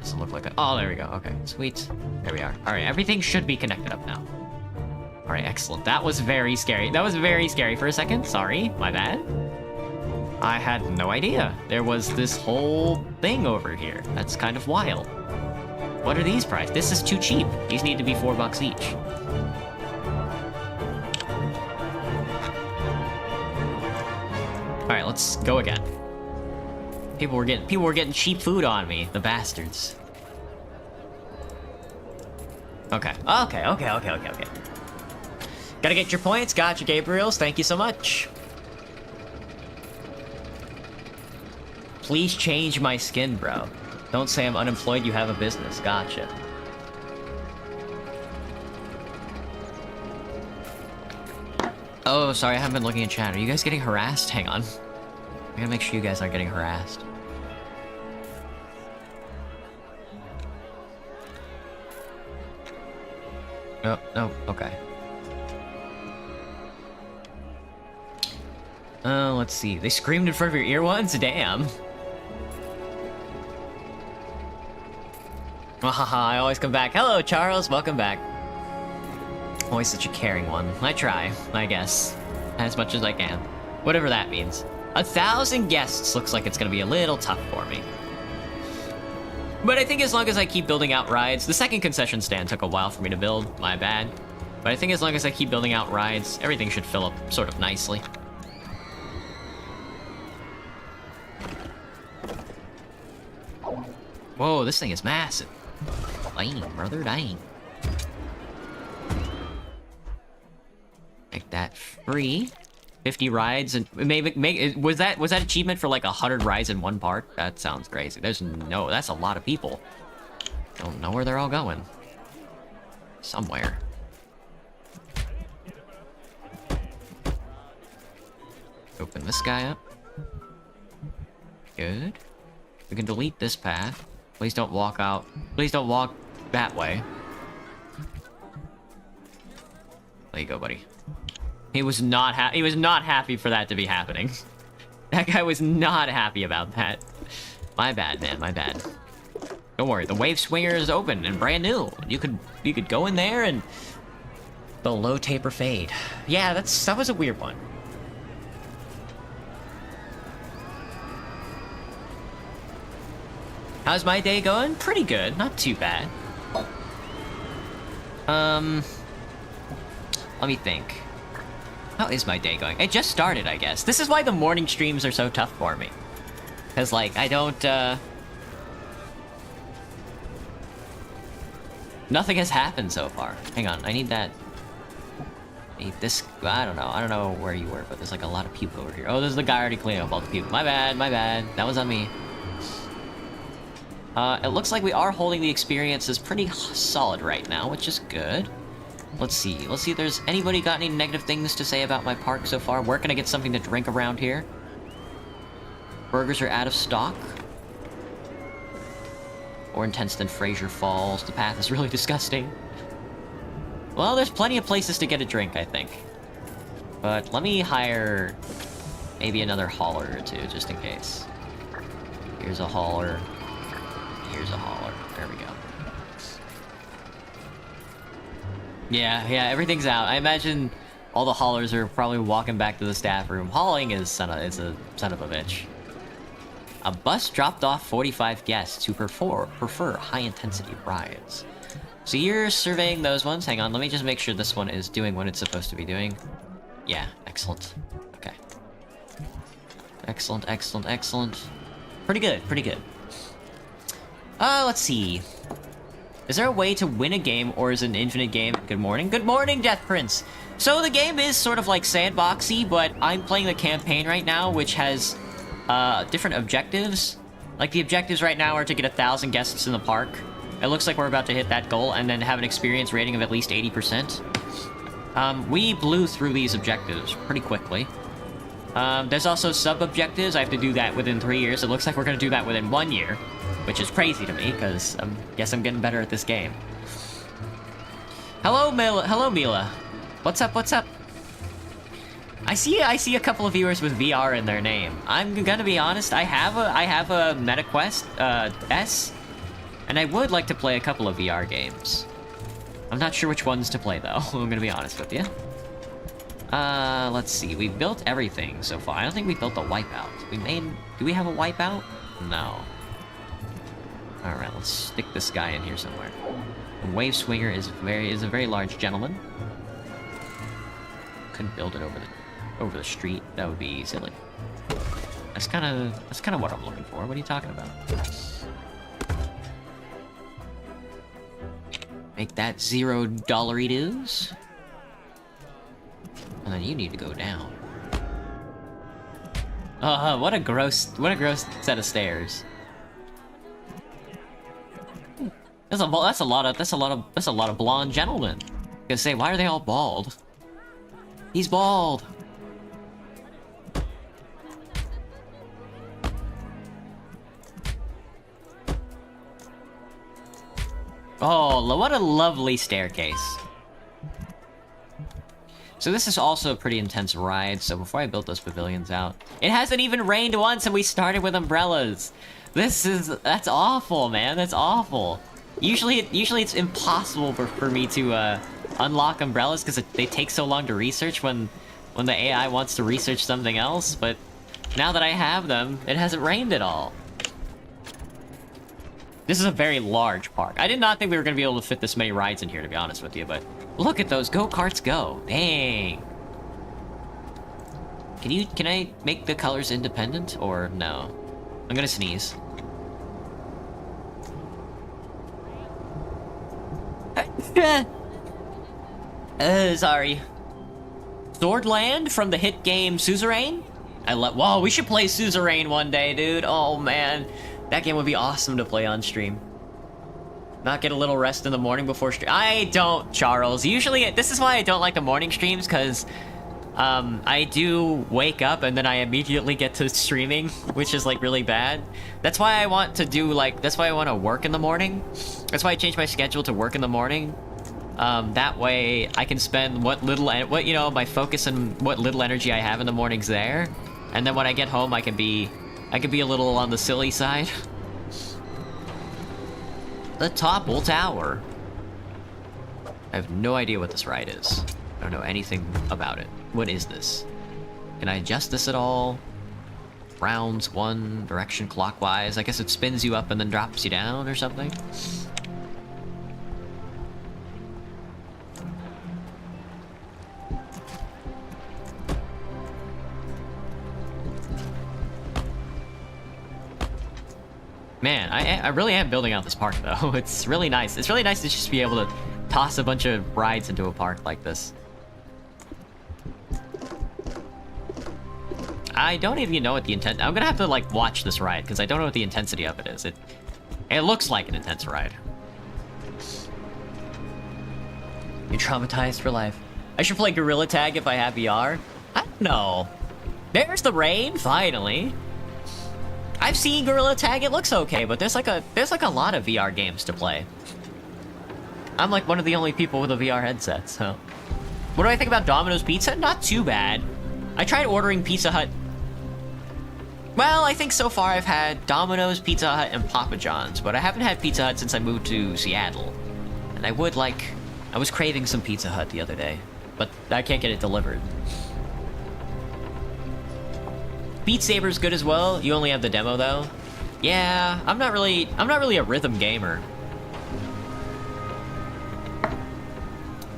Doesn't look like it. Oh, there we go. Okay, sweet. There we are. Alright, everything should be connected up now. Alright, excellent. That was very scary. That was very scary for a second. Sorry, my bad. I had no idea there was this whole thing over here. That's kind of wild. What are these prices? This is too cheap. These need to be $4 each. Alright, let's go again. People were getting cheap food on me, the bastards. Okay. Okay. Gotta get your points. Gotcha, Gabriels. Thank you so much. Please change my skin, bro. Don't say I'm unemployed, you have a business. Gotcha. Oh, sorry, I haven't been looking at chat. Are you guys getting harassed? Hang on. I gotta make sure you guys aren't getting harassed. No, okay. Let's see. They screamed in front of your ear once? Damn. Haha, I always come back. Hello, Charles. Welcome back. Always such a caring one. I try, I guess. As much as I can. Whatever that means. 1,000 guests looks like it's gonna be a little tough for me. But I think as long as I keep building out rides... The second concession stand took a while for me to build. My bad. But I think as long as I keep building out rides, everything should fill up sort of nicely. Whoa, this thing is massive. Dang, brother, dang. Make that free. 50 rides and maybe was that achievement for like 100 rides in one park? That sounds crazy. That's a lot of people. Don't know where they're all going. Somewhere. Open this guy up. Good. We can delete this path. Please don't walk out. Please don't walk that way. There you go, buddy. He was not happy for that to be happening. That guy was not happy about that. My bad, man, my bad. Don't worry, the wave swinger is open and brand new. You could go in there and the low taper fade. Yeah, that was a weird one. How's my day going? Pretty good, not too bad. Let me think. How is my day going? It just started, I guess. This is why the morning streams are so tough for me. Because, like, I don't, nothing has happened so far. Hang on, I need that... this... I don't know where you were, but there's, like, a lot of people over here. Oh, there's the guy already cleaning up all the people. My bad. That was on me. It looks like we are holding the experiences pretty solid right now, which is good. Let's see if there's anybody got any negative things to say about my park so far. Where can I get something to drink around here? Burgers are out of stock. Or in Tenston, Fraser Falls. The path is really disgusting. Well, there's plenty of places to get a drink, I think. But let me hire maybe another hauler or two, just in case. Here's a hauler. Here's a hauler. There we go. Yeah, everything's out. I imagine all the haulers are probably walking back to the staff room. Hauling is a son of a bitch. A bus dropped off 45 guests who prefer high-intensity rides. So you're surveying those ones. Hang on, let me just make sure this one is doing what it's supposed to be doing. Yeah, excellent. Okay. Excellent. Pretty good. Let's see. Is there a way to win a game, or is it an infinite game? Good morning, Death Prince! So the game is sort of like sandboxy, but I'm playing the campaign right now, which has, different objectives. Like, the objectives right now are to get 1,000 guests in the park. It looks like we're about to hit that goal, and then have an experience rating of at least 80%. We blew through these objectives pretty quickly. There's also sub-objectives. I have to do that within 3 years. It looks like we're gonna do that within 1 year. Which is crazy to me, because I guess I'm getting better at this game. Hello, Mila. What's up? I see a couple of viewers with VR in their name. I'm gonna be honest, I have a MetaQuest S, and I would like to play a couple of VR games. I'm not sure which ones to play, though. I'm gonna be honest with you. Let's see. We've built everything so far. I don't think we built the wipeout. Do we have a wipeout? No. Alright, let's stick this guy in here somewhere. The wave swinger is a very large gentleman. Couldn't build it over the street. That would be silly. That's kind of what I'm looking for. What are you talking about? Make that $0 and then you need to go down. Oh, what a gross set of stairs. That's a lot of blonde gentlemen. I was gonna say, why are they all bald? He's bald. Oh, what a lovely staircase. So this is also a pretty intense ride, so before I build those pavilions out... It hasn't even rained once and we started with umbrellas! That's awful, man, that's awful. Usually it's impossible for me to unlock umbrellas because they take so long to research when the AI wants to research something else, but now that I have them, it hasn't rained at all. This is a very large park. I did not think we were going to be able to fit this many rides in here, to be honest with you, but look at those go-karts go. Dang. Can I make the colors independent, or no? I'm gonna sneeze. Sorry. Swordland from the hit game Suzerain? Whoa, we should play Suzerain one day, dude. Oh, man. That game would be awesome to play on stream. Not get a little rest in the morning before stream. I don't, Charles. Usually, this is why I don't like the morning streams, because I do wake up and then I immediately get to streaming, which is like really bad. That's why I want to do that's why I want to work in the morning. That's why I changed my schedule to work in the morning. That way I can spend my focus and what little energy I have in the mornings there. And then when I get home, I can be a little on the silly side. The Topple Tower. I have no idea what this ride is. I don't know anything about it. What is this? Can I adjust this at all? Rounds one direction clockwise. I guess it spins you up and then drops you down or something. Man, I really am building out this park, though. It's really nice. It's really nice to just be able to toss a bunch of rides into a park like this. I don't even know what the intent... I'm gonna have to, watch this ride, because I don't know what the intensity of it is. It looks like an intense ride. You're traumatized for life. I should play Gorilla Tag if I have VR. I don't know. There's the rain, finally. I've seen Gorilla Tag, it looks okay, but there's like a lot of VR games to play. I'm like one of the only people with a VR headset, so... What do I think about Domino's Pizza? Not too bad. I tried ordering Pizza Hut. Well, I think so far I've had Domino's, Pizza Hut, and Papa John's, but I haven't had Pizza Hut since I moved to Seattle. And I was craving some Pizza Hut the other day, but I can't get it delivered. Beat Saber's good as well. You only have the demo though. Yeah, I'm not really a rhythm gamer.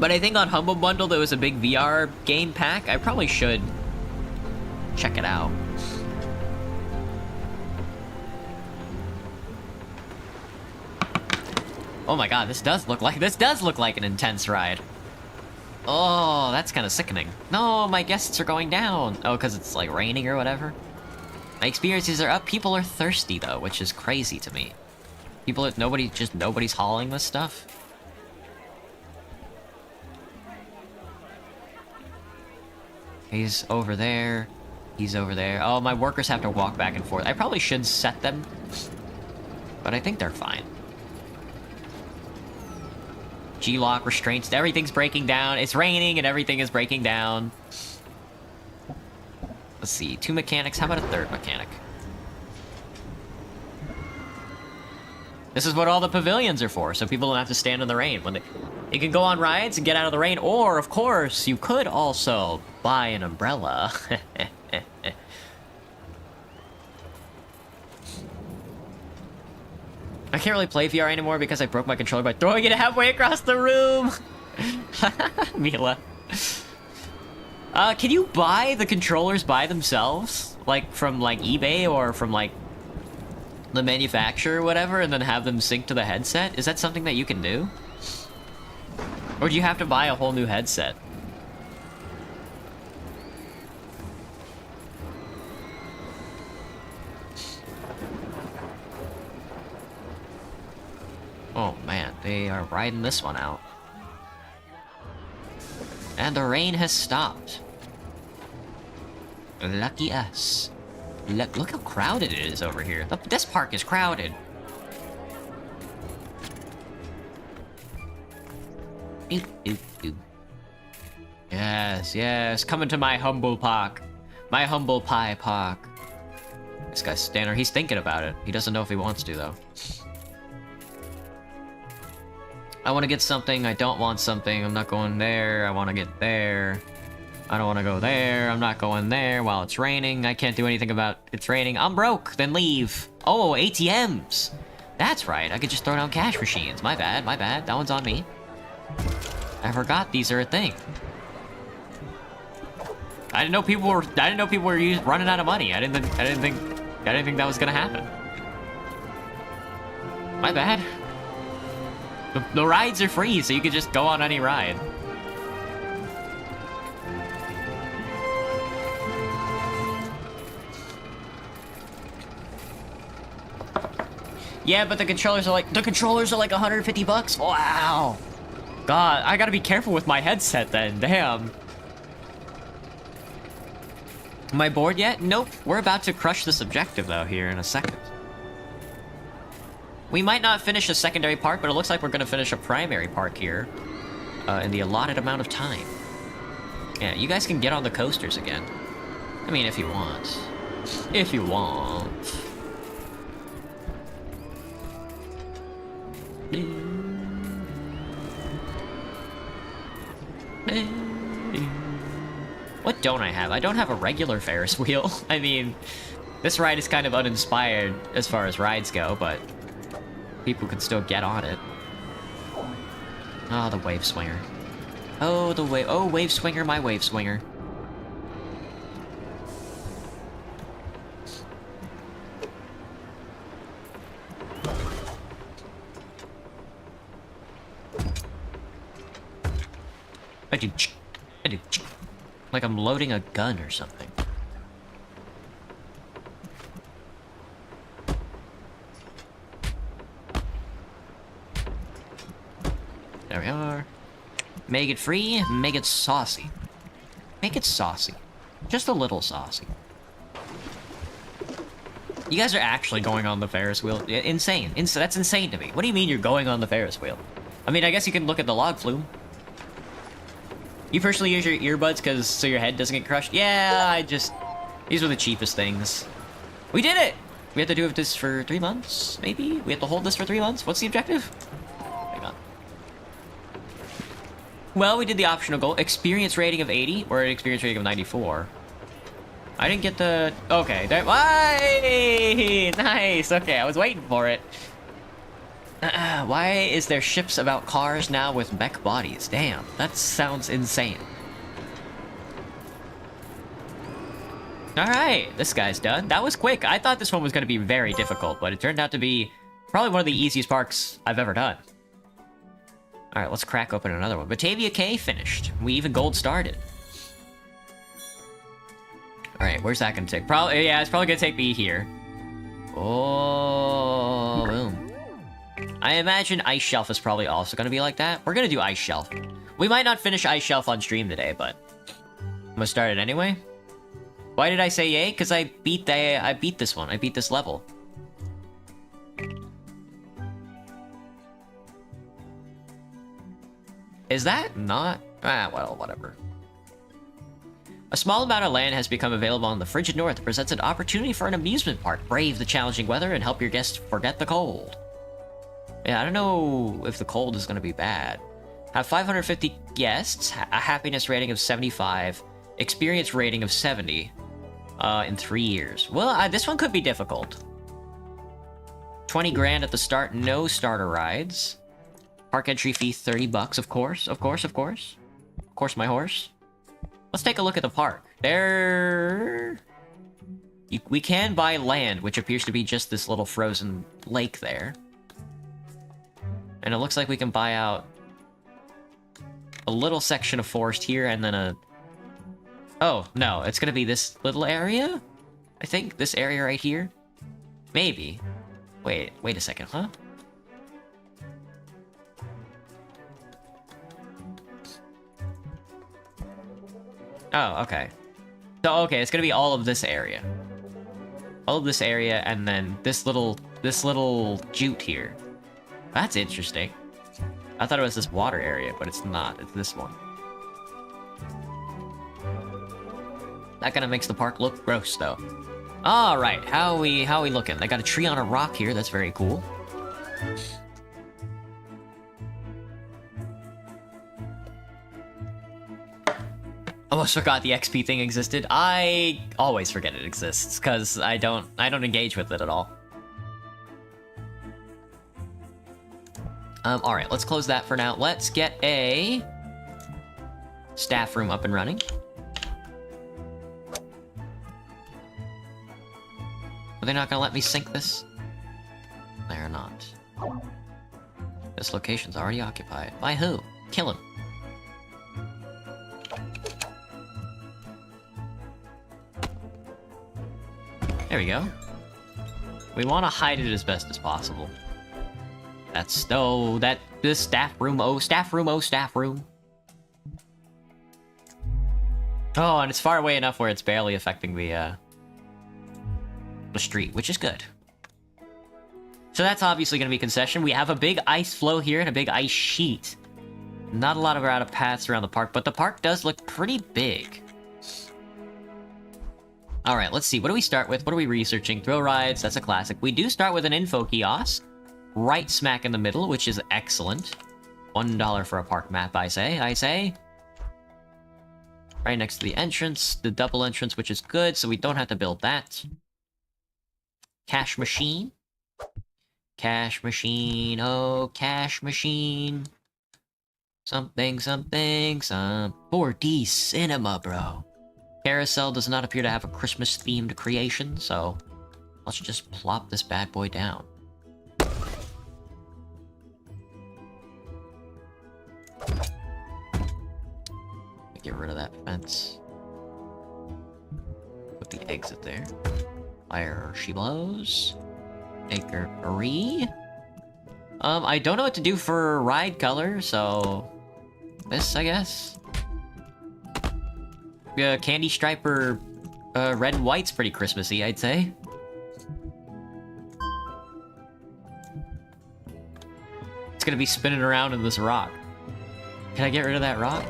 But I think on Humble Bundle there was a big VR game pack. I probably should check it out. Oh my god, this does look like an intense ride. Oh, that's kind of sickening. No, my guests are going down. Oh, because it's raining or whatever. My experiences are up. People are thirsty though, which is crazy to me. Nobody's hauling this stuff. He's over there. He's over there. Oh, my workers have to walk back and forth. I probably should set them, but I think they're fine. G-lock, restraints, everything's breaking down. It's raining and everything is breaking down. Let's see, 2 mechanics. How about a 3rd mechanic? This is what all the pavilions are for, so people don't have to stand in the rain. You can go on rides and get out of the rain, or, of course, you could also buy an umbrella. I can't really play VR anymore because I broke my controller by throwing it halfway across the room. Mila. Can you buy the controllers by themselves? Like, from, like, eBay or from, like, the manufacturer or whatever, and then have them sync to the headset? Is that something that you can do? Or do you have to buy a whole new headset? Oh man, they are riding this one out. And the rain has stopped. Lucky us. Look how crowded it is over here. This park is crowded. Oop, oop, oop. Yes, yes. Coming to my humble park. My humble pie park. This guy's standing there. He's thinking about it. He doesn't know if he wants to, though. I want to get something. I don't want something. I'm not going there. I want to get there. I don't want to go there. I'm not going there while it's raining. I can't do anything about it's raining. I'm broke. Then leave. Oh, ATMs. That's right. I could just throw down cash machines. My bad. My bad. That one's on me. I forgot these are a thing. I didn't know people were running out of money. I didn't think that was gonna happen. My bad. The rides are free, so you could just go on any ride. Yeah, but the controllers are like 150 bucks. Wow. God, I gotta be careful with my headset then. Damn. Am I bored yet? Nope. We're about to crush this objective though here in a second. We might not finish a secondary park, but it looks like we're gonna finish a primary park here in the allotted amount of time. Yeah, you guys can get on the coasters again. I mean, if you want. If you want. What don't I have? I don't have a regular Ferris wheel. I mean, this ride is kind of uninspired as far as rides go, but people can still get on it. Oh, the wave swinger. Oh, wave swinger, my wave swinger. Like I'm loading a gun or something. There we are. Make it free, make it saucy. Make it saucy. Just a little saucy. You guys are actually going on the Ferris wheel. Insane. That's insane to me. What do you mean you're going on the Ferris wheel? I mean, I guess you can look at the log flume. You personally use your earbuds so your head doesn't get crushed? Yeah, these were the cheapest things. We did it! We have to do this for 3 months, maybe? We have to hold this for 3 months? What's the objective? Hang on. Well, we did the optional goal. Experience rating of 80, or an experience rating of 94. I didn't get the... Okay, there... Why? Nice, okay, I was waiting for it. Why is there ships about cars now with mech bodies? Damn, that sounds insane. Alright, this guy's done. That was quick. I thought this one was going to be very difficult, but it turned out to be probably one of the easiest parks I've ever done. Alright, let's crack open another one. Batavia K finished. We even gold started. Alright, where's that going to take? Probably, yeah, it's probably going to take me here. Oh, boom. I imagine Ice Shelf is probably also going to be like that. We're going to do Ice Shelf. We might not finish Ice Shelf on stream today, but I'm going to start it anyway. Why did I say yay? Because I beat this one. I beat this level. Is that not? Ah, well, whatever. A small amount of land has become available on the frigid north. It presents an opportunity for an amusement park. Brave the challenging weather and help your guests forget the cold. Yeah, I don't know if the cold is going to be bad. Have 550 guests, a happiness rating of 75, experience rating of 70 in 3 years. Well, this one could be difficult. 20 grand at the start, no starter rides. Park entry fee, 30 bucks, of course, of course, of course. Of course, my horse. Let's take a look at the park. We can buy land, which appears to be just this little frozen lake there. And it looks like we can buy out a little section of forest here, and then a... Oh, no, it's gonna be this little area? I think, this area right here? Maybe. Wait a second, huh? Oh, okay. So, okay, it's gonna be all of this area. All of this area, and then this little jute here. That's interesting. I thought it was this water area, but it's not. It's this one. That kind of makes the park look gross, though. All right, how we looking? I got a tree on a rock here. That's very cool. Almost forgot the XP thing existed. I always forget it exists because I don't engage with it at all. All right, let's close that for now. Let's get a staff room up and running. Are they not gonna let me sync this? They're not. This location's already occupied. By who? Kill him. There we go. We want to hide it as best as possible. That's this staff room. Oh, staff room. Oh, staff room. Oh, and it's far away enough where it's barely affecting the street, which is good. So that's obviously going to be a concession. We have a big ice flow here and a big ice sheet. Not a lot of out of paths around the park, but the park does look pretty big. All right, let's see. What do we start with? What are we researching? Thrill rides, that's a classic. We do start with an info kiosk, right smack in the middle, which is excellent. $1 for a park map, I say. Right next to the entrance, the double entrance, which is good, so we don't have to build that. Cash machine. Cash machine, oh, cash machine. Something, 4D cinema, bro. Carousel does not appear to have a Christmas-themed creation, so let's just plop this bad boy down. Get rid of that fence. Put the exit there. Fire she blows. Take her free. I don't know what to do for ride color, so this, I guess. Candy striper, red and white's pretty Christmassy, I'd say. It's gonna be spinning around in this rock. Can I get rid of that rock?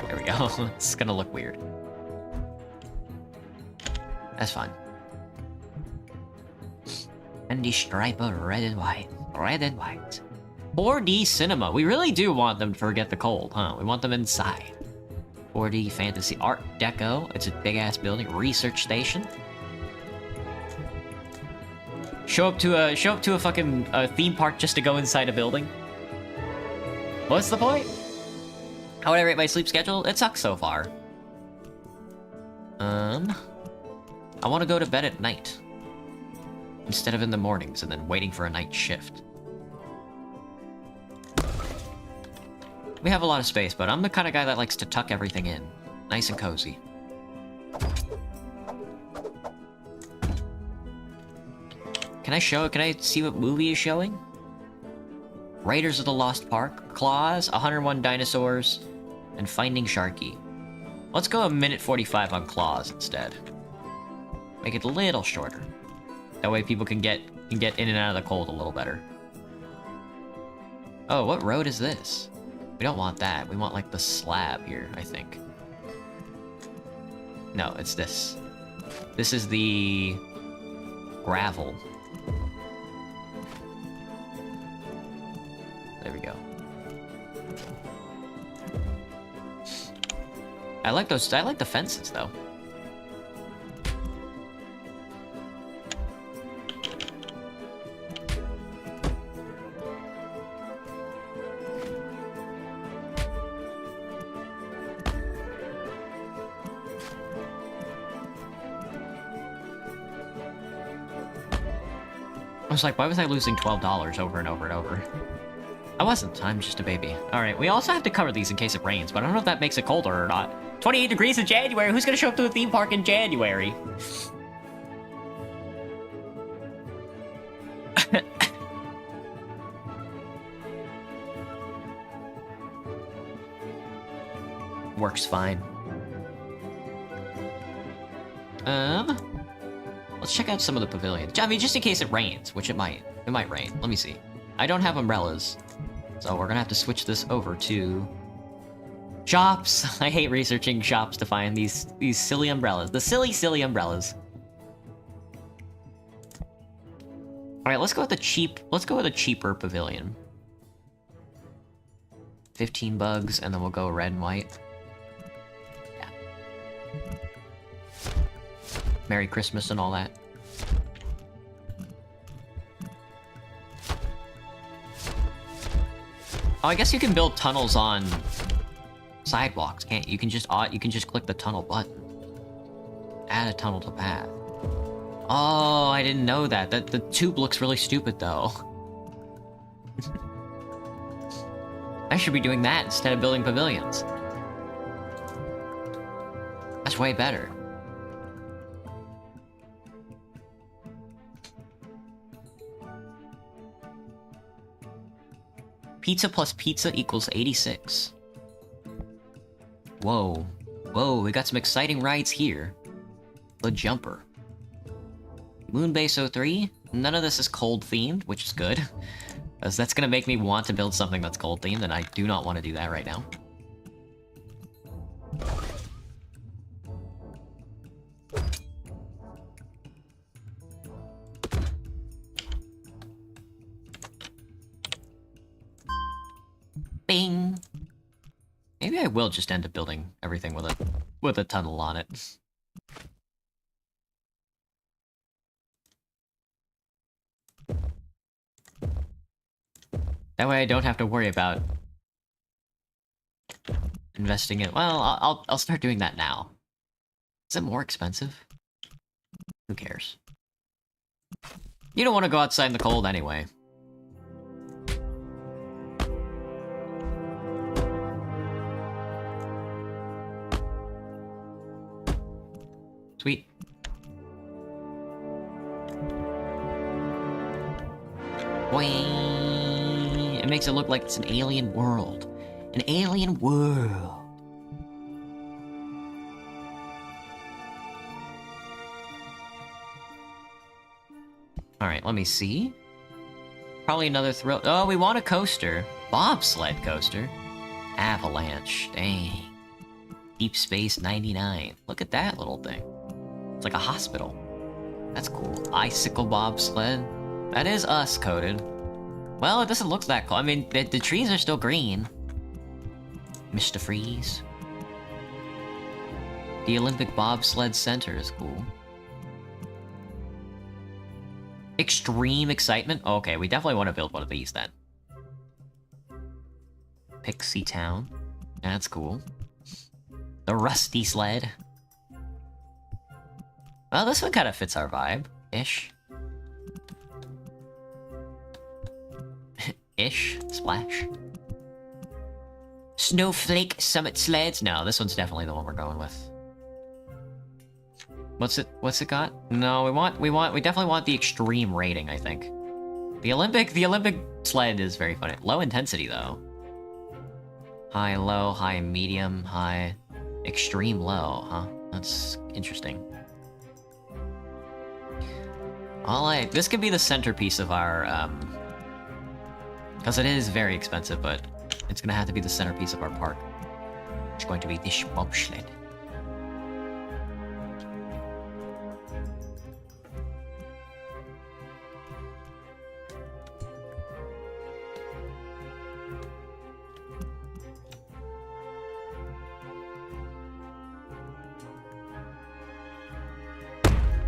There we go. It's gonna look weird. That's fine. Candy striper, red and white. Red and white. 4D cinema. We really do want them to forget the cold, huh? We want them inside. 4D fantasy art deco. It's a big ass building. Research station. Show up to a fucking theme park just to go inside a building. What's the point? How would I rate my sleep schedule? It sucks so far. I want to go to bed at night instead of in the mornings and then waiting for a night shift. We have a lot of space, but I'm the kind of guy that likes to tuck everything in. Nice and cozy. Can I see what movie is showing? Raiders of the Lost Park, Claws, 101 Dinosaurs, and Finding Sharky. Let's go 1:45 on Claws instead. Make it a little shorter. That way people can get in and out of the cold a little better. Oh, what road is this? We don't want that. We want, like, the slab here, I think. No, it's this. This is the gravel. There we go. I like those. I like the fences though. I was like, why was I losing $12 over and over and over? I wasn't. I'm just a baby. Alright, we also have to cover these in case it rains, but I don't know if that makes it colder or not. 28 degrees in January! Who's gonna show up to a theme park in January? Works fine. Let's check out some of the pavilions. I mean, just in case it rains, which it might. It might rain. Let me see. I don't have umbrellas, so we're gonna have to switch this over to shops. I hate researching shops to find these silly umbrellas. The silly umbrellas. All right, let's go with the cheap. Let's go with a cheaper pavilion. 15 bugs, and then we'll go red and white. Yeah. Merry Christmas and all that. Oh, I guess you can build tunnels on sidewalks, can't you? You can just click the tunnel button. Add a tunnel to path. Oh, I didn't know that. The tube looks really stupid though. I should be doing that instead of building pavilions. That's way better. Pizza plus pizza equals 86. Whoa. Whoa, we got some exciting rides here. The Jumper. Moonbase 03. None of this is cold themed, which is good. Because that's gonna make me want to build something that's cold themed, and I do not want to do that right now. Bing! Maybe I will just end up building everything with a tunnel on it. That way I don't have to worry about investing in. Well, I'll start doing that now. Is it more expensive? Who cares? You don't want to go outside in the cold anyway. Sweet. Whee! It makes it look like it's an alien world. An alien world. Alright, let me see. Probably another thrill. Oh, we want a coaster. Bobsled coaster. Avalanche. Dang. Deep Space 99. Look at that little thing. It's like a hospital. That's cool. Icicle bobsled. That is us coded. Well, it doesn't look that cool. I mean, the trees are still green. Mr. Freeze. The Olympic Bobsled Center is cool. Extreme Excitement? Okay, we definitely want to build one of these then. Pixie Town. That's cool. The Rusty Sled. Well, this one kind of fits our vibe-ish. Ish? Splash. Snowflake Summit Sleds? No, this one's definitely the one we're going with. What's it got? No, we definitely want the extreme rating, I think. The Olympic sled is very funny. Low intensity though. High, low, high, medium, high, extreme low, huh? That's interesting. This could be the centerpiece of our, because it is very expensive, but it's gonna have to be the centerpiece of our park. It's going to be this bobsled.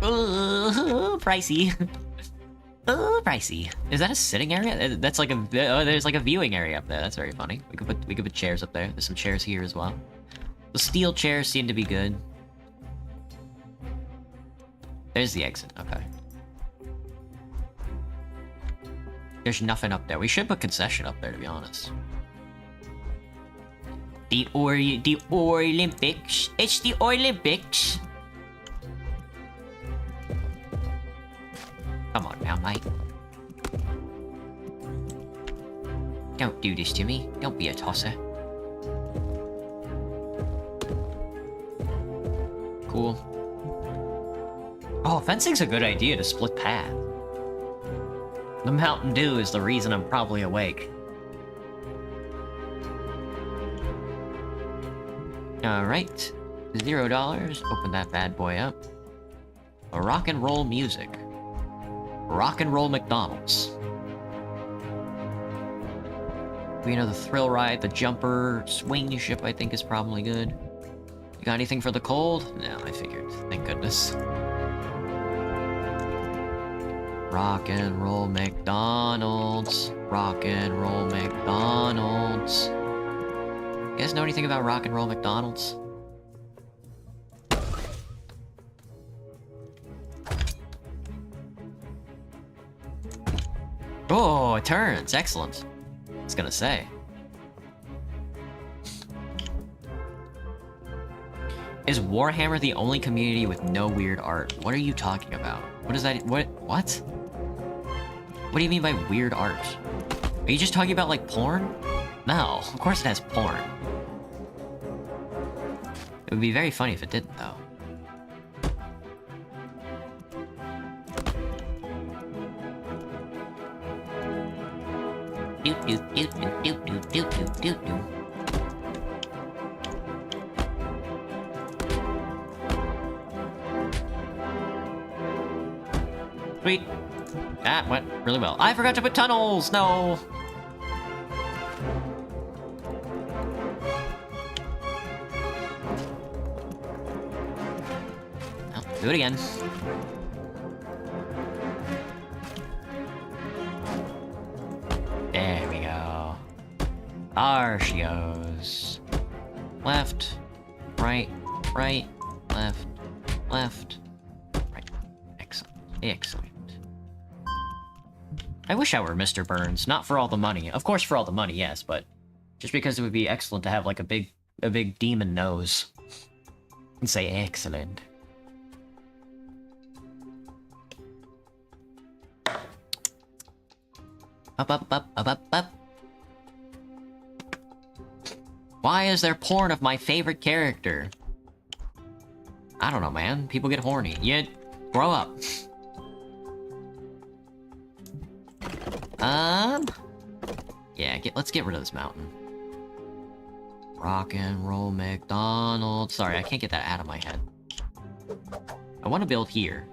Pricey. Pricey. Is that a sitting area? That's like a... Oh, there's like a viewing area up there. That's very funny. We could put chairs up there. There's some chairs here as well. The steel chairs seem to be good. There's the exit. Okay. There's nothing up there. We should put concession up there, to be honest. The Olympics. It's the Olympics. Come on now, mate. Don't do this to me. Don't be a tosser. Cool. Oh, fencing's a good idea to split path. The Mountain Dew is the reason I'm probably awake. Alright. $0. Open that bad boy up. A rock and roll music. Rock and roll McDonald's. We know the thrill ride, the jumper, swing ship I think is probably good. You got anything for the cold? No, I figured. Thank goodness. Rock and roll McDonald's. Rock and roll McDonald's. You guys know anything about rock and roll McDonald's? Oh, it turns. Excellent. I was gonna say. Is Warhammer the only community with no weird art? What are you talking about? What is that? What? What do you mean by weird art? Are you just talking about, like, porn? No, of course it has porn. It would be very funny if it didn't, though. Sweet. That went really well. I forgot to put tunnels! No! Well, do it again. There we go. There she goes. Left, right, right, left, left, right. Excellent. Excellent. I wish I were Mr. Burns, not for all the money. Of course for all the money, yes, but just because it would be excellent to have, like, a big demon nose. And say excellent. Up. Why is there porn of my favorite character? I don't know, man. People get horny. You grow up. Yeah, let's get rid of this mountain. Rock and roll McDonald's. Sorry, I can't get that out of my head. I want to build here.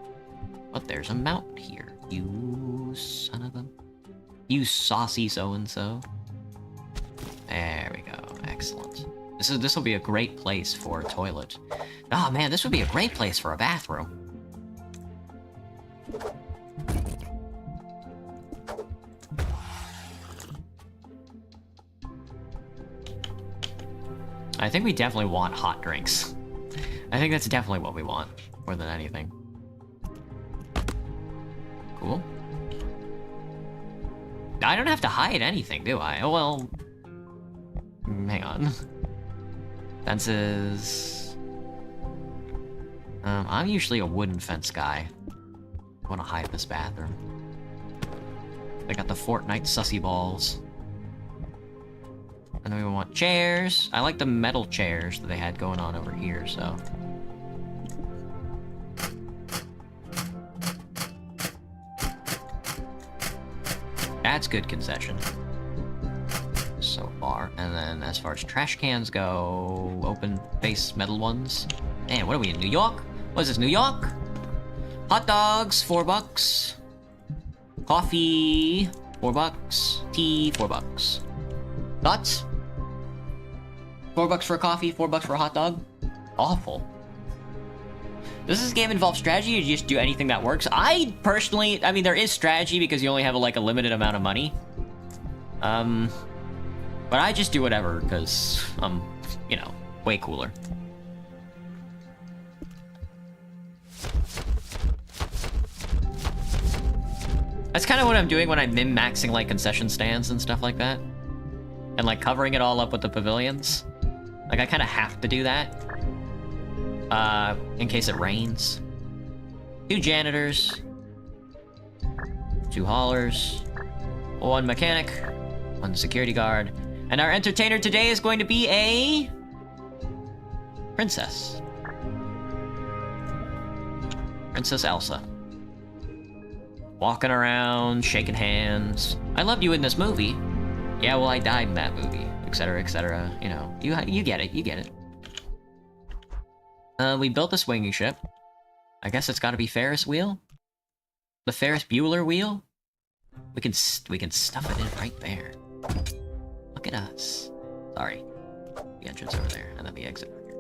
But there's a mountain here. You son of a... You saucy so-and-so. There we go. Excellent. This will be a great place for a toilet. Oh man, this would be a great place for a bathroom. I think we definitely want hot drinks. I think that's definitely what we want, more than anything. Cool. I don't have to hide anything, do I? Oh, well... Hang on. Fences... I'm usually a wooden fence guy. I want to hide this bathroom. I got the Fortnite sussy balls. And then we want chairs. I like the metal chairs that they had going on over here, so... That's good concession. So far. And then as far as trash cans go, open face metal ones. Man, what are we in, New York? What is this, New York? Hot dogs, $4. Coffee, $4. Tea, $4. Thoughts? $4 for a coffee, $4 for a hot dog? Awful. Does this game involve strategy, or do you just do anything that works? I personally, I mean, there is strategy because you only have like a limited amount of money. But I just do whatever because I'm, you know, way cooler. That's kind of what I'm doing when I'm min-maxing like concession stands and stuff like that. And like covering it all up with the pavilions. Like I kind of have to do that. In case it rains. 2 janitors. 2 haulers. 1 mechanic. 1 security guard. And our entertainer today is going to be a... princess. Princess Elsa. Walking around, shaking hands. I loved you in this movie. Yeah, well, I died in that movie, etc., etc. You know, you get it, you get it. We built the swinging ship. I guess it's got to be Ferris wheel. The Ferris Bueller wheel. We can stuff it in right there. Look at us. Sorry, the entrance over there, and then the exit over here.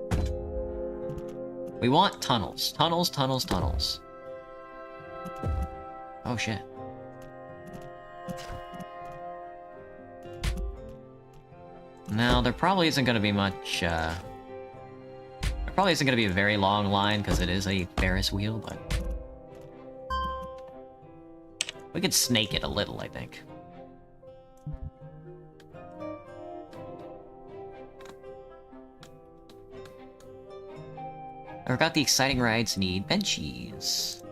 We want tunnels, tunnels, tunnels, tunnels. Oh shit. Now, there probably isn't going to be much, there probably isn't going to be a very long line, because it is a Ferris wheel, but... we could snake it a little, I think. I forgot the exciting rides need benchies.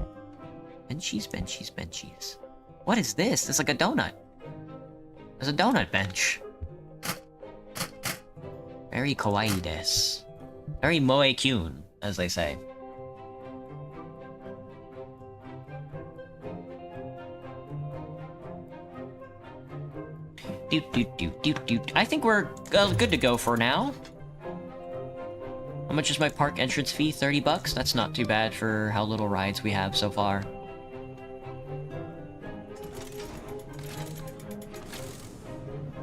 Benchies, benchies, benchies. What is this? It's like a donut. There's a donut bench. Very kawaii desu. Very moe-kyun, as they say. Doot doot doot doot doot. I think we're good to go for now. How much is my park entrance fee? 30 bucks? That's not too bad for how little rides we have so far.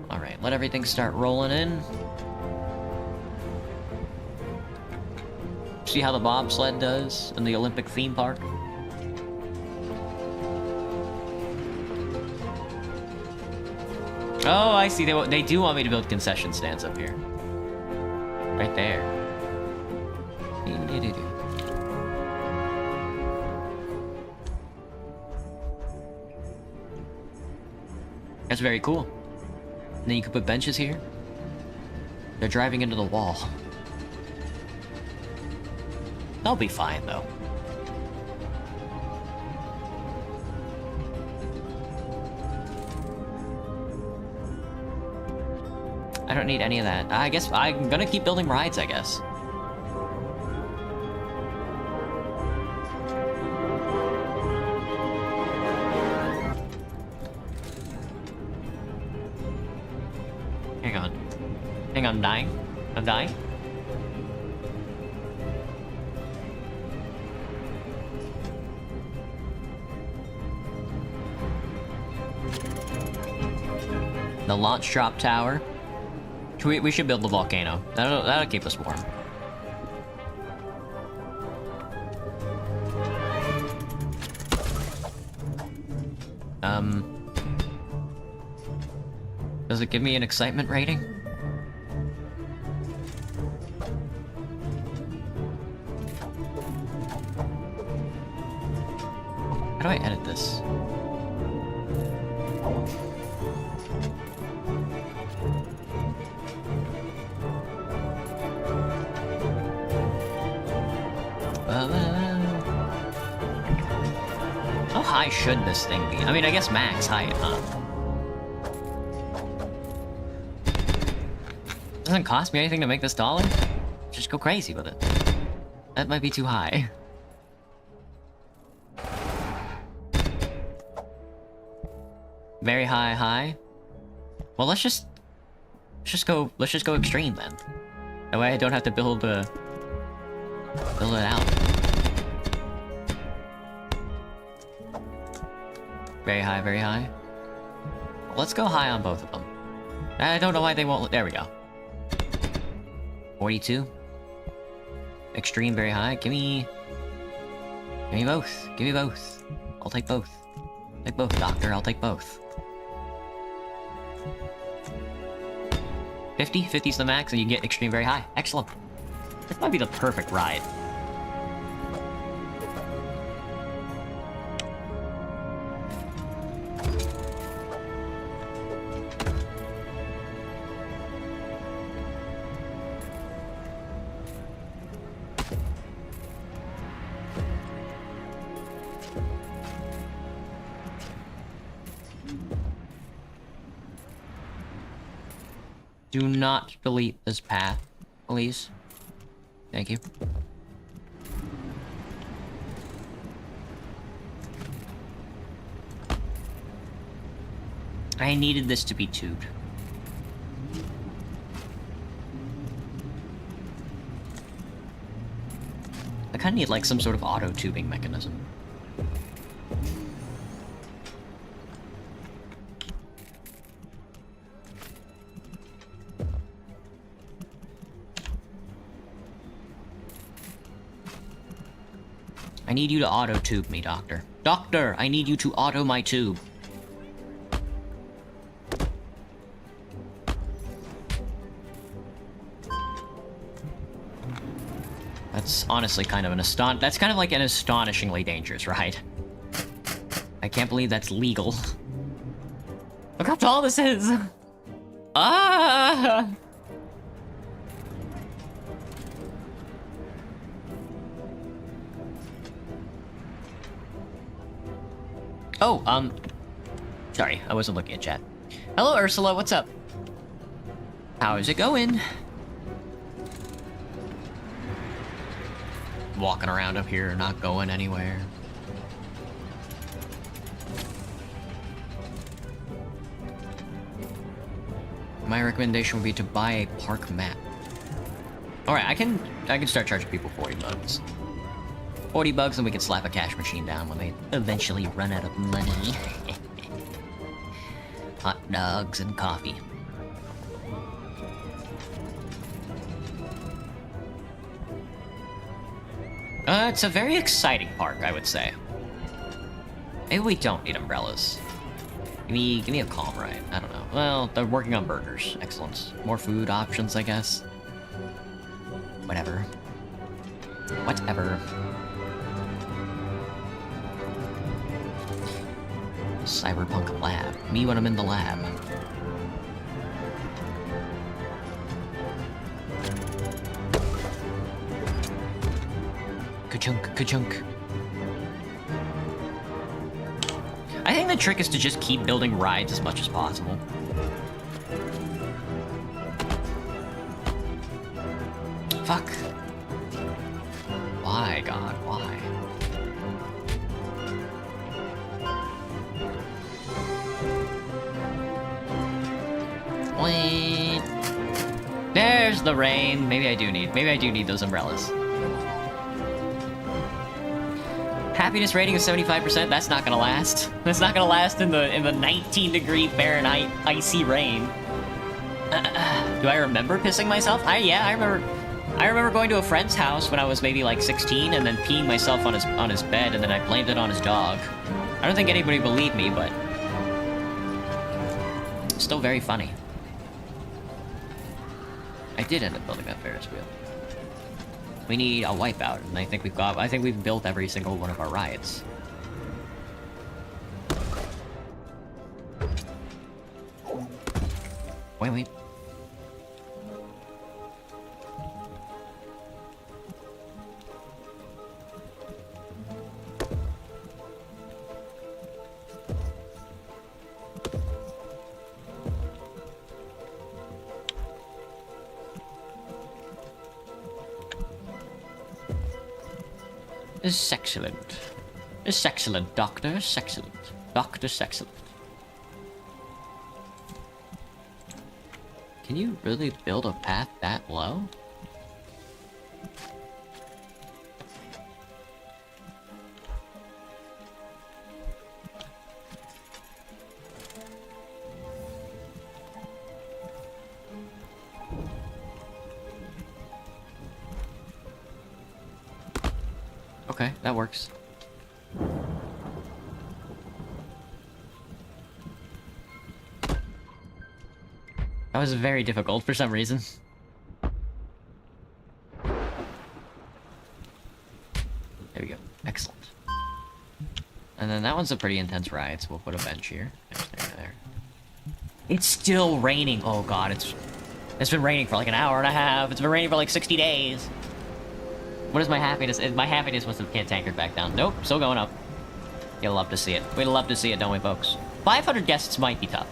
Alright, let everything start rolling in. See how the bobsled does in the Olympic theme park? Oh, I see. They do want me to build concession stands up here. Right there. That's very cool. And then you can put benches here. They're driving into the wall. They'll be fine, though. I don't need any of that. I guess I'm gonna keep building rides, I guess. Hang on. Hang on, I'm dying. I'm dying. The launch drop tower. We should build the volcano. That'll keep us warm. Does it give me an excitement rating? How do I edit this? How high should this thing be? I mean, I guess max height, huh? Doesn't cost me anything to make this taller. Just go crazy with it. That might be too high. Very high. Well, let's just go extreme then. That way I don't have to build it out. Very high. Let's go high on both of them. I don't know why they won't. There we go. 42. Extreme, very high. Give me Give me both. Give me both. I'll take both. Take both, Doctor. I'll take both. 50? 50's the max, and you can get extreme very high. Excellent. This might be the perfect ride. Do not delete this path, please. Thank you. I needed this to be tubed. I kinda need like some sort of auto-tubing mechanism. I need you to auto-tube me, Doctor. Doctor, I need you to auto my tube. That's honestly kind of an that's kind of like an astonishingly dangerous ride. I can't believe that's legal. Look how tall this is! Ah! Oh, sorry, I wasn't looking at chat. Hello, Ursula, what's up? How's it going? Walking around up here, not going anywhere. My recommendation would be to buy a park map. Alright, I can start charging people 40 bucks. 40 bucks and we can slap a cash machine down when they eventually run out of money. Hot dogs and coffee. It's a very exciting park, I would say. Maybe we don't need umbrellas. Give me a calm ride. I don't know. Well, they're working on burgers. Excellent. More food options, I guess. Whatever. Whatever. Cyberpunk lab. Me when I'm in the lab. Ka-chunk, ka-chunk. I think the trick is to just keep building rides as much as possible. Fuck. Why, God, why? Wait. There's the rain. Maybe I do need those umbrellas. Happiness rating of 75%. That's not gonna last. That's not gonna last in the 19-degree Fahrenheit icy rain. Do I remember pissing myself? Yeah, I remember going to a friend's house when I was maybe like 16 and then peeing myself on his bed and then I blamed it on his dog. I don't think anybody believed me, but still very funny. I did end up building that Ferris wheel. We need a wipeout, and I think we've built every single one of our rides. Wait. Excellent. It's excellent, Doctor. Excellent. Doctor excellent. Can you really build a path that low? Okay, that works. That was very difficult for some reason. There we go. Excellent. And then that one's a pretty intense ride, so we'll put a bench here. There. It's still raining. Oh god, it's been raining for like an hour and a half. It's been raining for like 60 days. What is my happiness? My happiness must have cantankered back down. Nope, still going up. You'll love to see it. We'd love to see it, don't we, folks? 500 guests might be tough.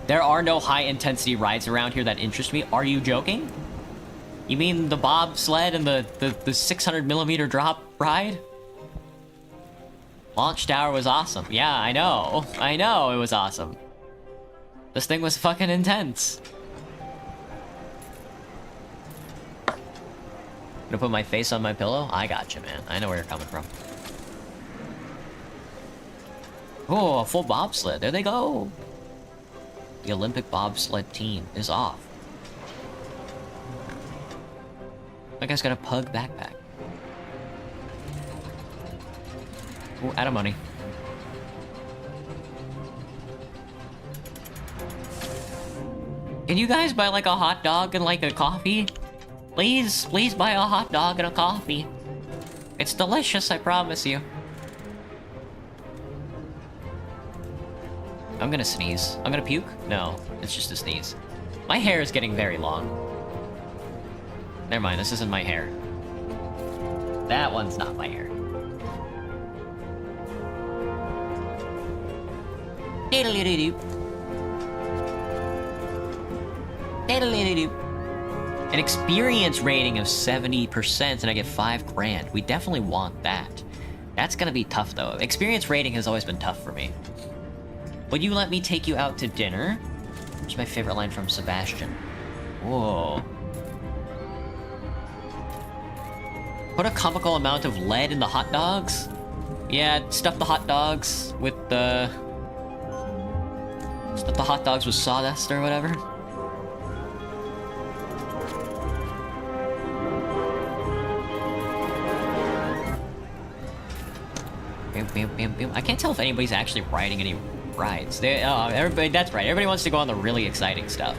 There are no high-intensity rides around here that interest me. Are you joking? You mean the bobsled and the 600mm drop ride? Launch Tower was awesome. Yeah, I know. I know it was awesome. This thing was fucking intense. Gonna put my face on my pillow? I gotcha, man. I know where you're coming from. Oh, a full bobsled. There they go. The Olympic bobsled team is off. That guy's got a pug backpack. Ooh, out of money. Can you guys buy like a hot dog and like a coffee? Please, please buy a hot dog and a coffee. It's delicious, I promise you. I'm gonna sneeze. I'm gonna puke? No, it's just a sneeze. My hair is getting very long. Never mind, this isn't my hair. That one's not my hair. An experience rating of 70% and I get 5 grand. We definitely want that. That's gonna be tough though. Experience rating has always been tough for me. Would you let me take you out to dinner? Which is my favorite line from Sebastian. Whoa. Put a comical amount of lead in the hot dogs? Yeah, stuff the hot dogs with the... Stuff the hot dogs with sawdust or whatever. I can't tell if anybody's actually riding any rides. Everybody, that's right. Everybody wants to go on the really exciting stuff.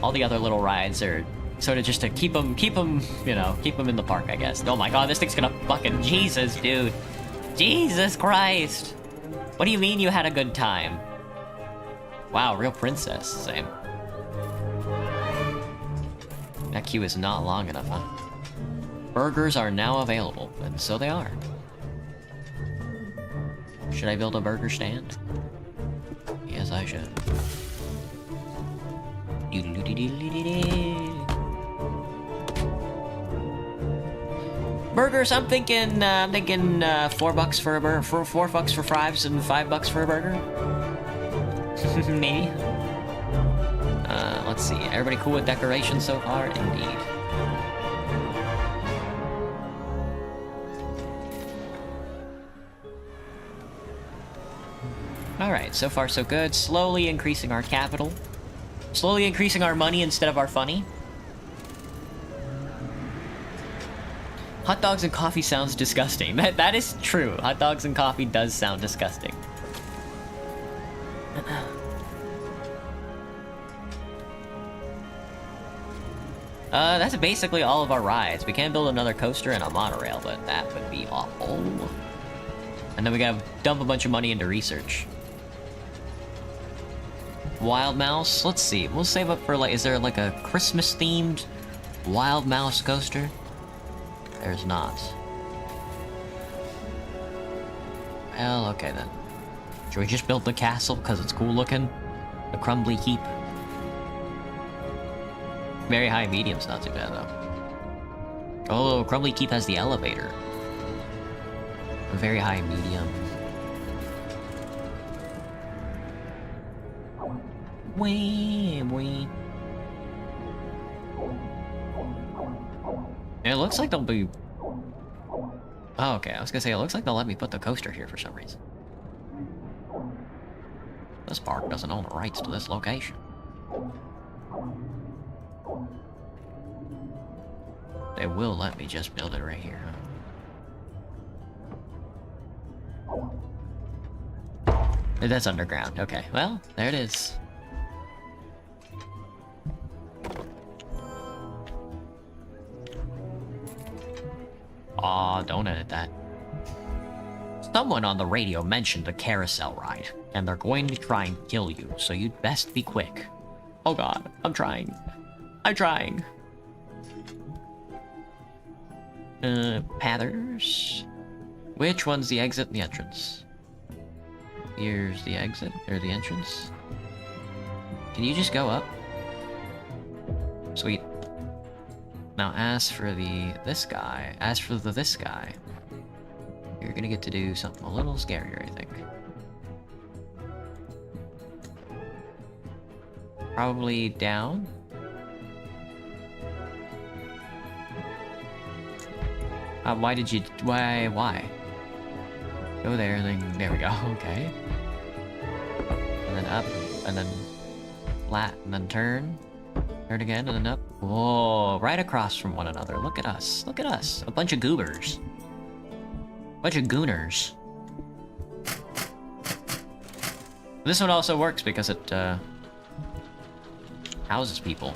All the other little rides are sort of just to keep them, you know, keep them in the park, I guess. Oh my god, this thing's gonna fucking... Jesus, dude. Jesus Christ. What do you mean you had a good time? Wow, real princess. Same. That queue is not long enough, huh? Burgers are now available, and so they are. Should I build a burger stand? Yes, I should. Burgers, I'm thinking $4 for a burger, $4 for fries, and $5 for a burger. Maybe. Let's see. Everybody cool with decorations so far? Indeed. Alright, so far so good. Slowly increasing our capital. Slowly increasing our money instead of our funny. Hot dogs and coffee sounds disgusting. That is true. Hot dogs and coffee does sound disgusting. That's basically all of our rides. We can build another coaster and a monorail, but that would be awful. And then we gotta dump a bunch of money into research. Wild Mouse? Let's see. We'll save up for, like, is there, like, a Christmas-themed Wild Mouse coaster? There's not. Well, okay then. Should we just build the castle because it's cool looking? The Crumbly Keep. Very high medium's not too bad though. Oh, Crumbly Keep has the elevator. A very high medium. Wee. It looks like they'll be... Oh, okay. I was gonna say, it looks like they'll let me put the coaster here for some reason. This park doesn't own the rights to this location. They will let me just build it right here, huh? That's underground. Okay, well, there it is. Aw, don't edit that. Someone on the radio mentioned a carousel ride, and they're going to try and kill you, so you'd best be quick. Oh god, I'm trying. I'm trying. Pathers. Which one's the exit and the entrance? Here's the exit, or the entrance. Can you just go up? Sweet. Now ask for this guy. Ask for this guy. You're gonna get to do something a little scarier, I think. Probably down. Why did you... Why? Go there, and then... There we go, okay. And then up, and then... flat, and then turn. Turn again, and then up. Whoa, right across from one another. Look at us. Look at us. A bunch of goobers. Bunch of gooners. This one also works because it, houses people.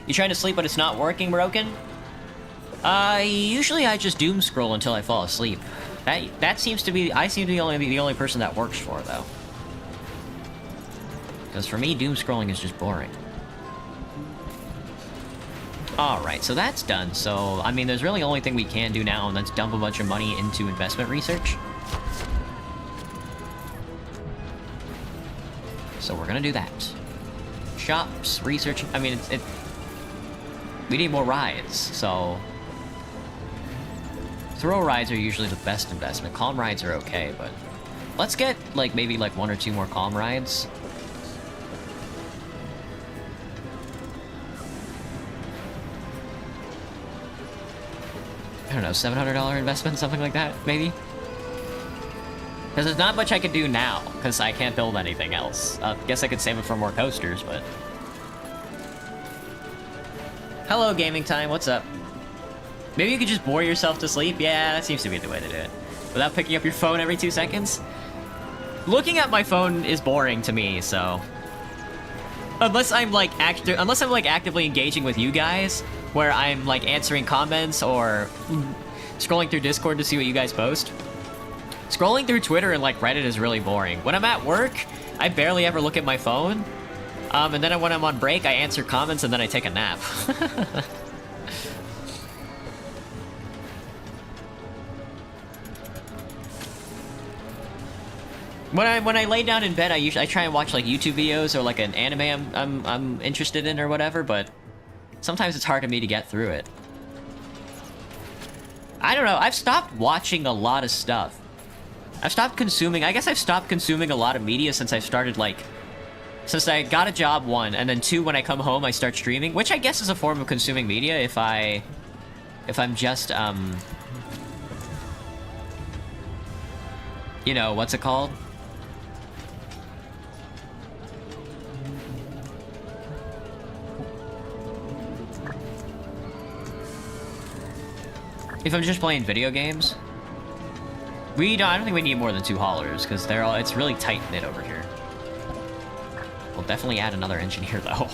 You trying to sleep but it's not working, Broken? Usually I just doom scroll until I fall asleep. That seems to be... I seem to be the only person that works for, though. Because for me, doom scrolling is just boring. Alright, so that's done. So, I mean, there's really the only thing we can do now, and that's dump a bunch of money into investment research. So we're gonna do that. Shops, research... I mean, we need more rides, so... Thrill rides are usually the best investment. Calm rides are okay, but... Let's get, like, maybe, like, 1 or 2 more calm rides. I don't know, $700 investment, something like that, maybe? Because there's not much I could do now, because I can't build anything else. Guess I could save it for more coasters, but... Hello, Gaming Time, what's up? Maybe you could just bore yourself to sleep? Yeah, that seems to be the way to do it. Without picking up your phone every 2 seconds? Looking at my phone is boring to me, so... Unless I'm, like, actively engaging with you guys, where I'm, like, answering comments or scrolling through Discord to see what you guys post. Scrolling through Twitter and, like, Reddit is really boring. When I'm at work, I barely ever look at my phone. And then when I'm on break, I answer comments and then I take a nap. When I lay down in bed, I try and watch like YouTube videos or like an anime I'm interested in or whatever, but sometimes it's hard for me to get through it. I don't know, I've stopped watching a lot of stuff. I guess I've stopped consuming a lot of media since I started, like, since I got a job, 1, and then 2, when I come home, I start streaming, which I guess is a form of consuming media if I'm just, you know, what's it called? If I'm just playing video games. I don't think we need more than 2 haulers, because it's really tight-knit over here. We'll definitely add another engineer, though.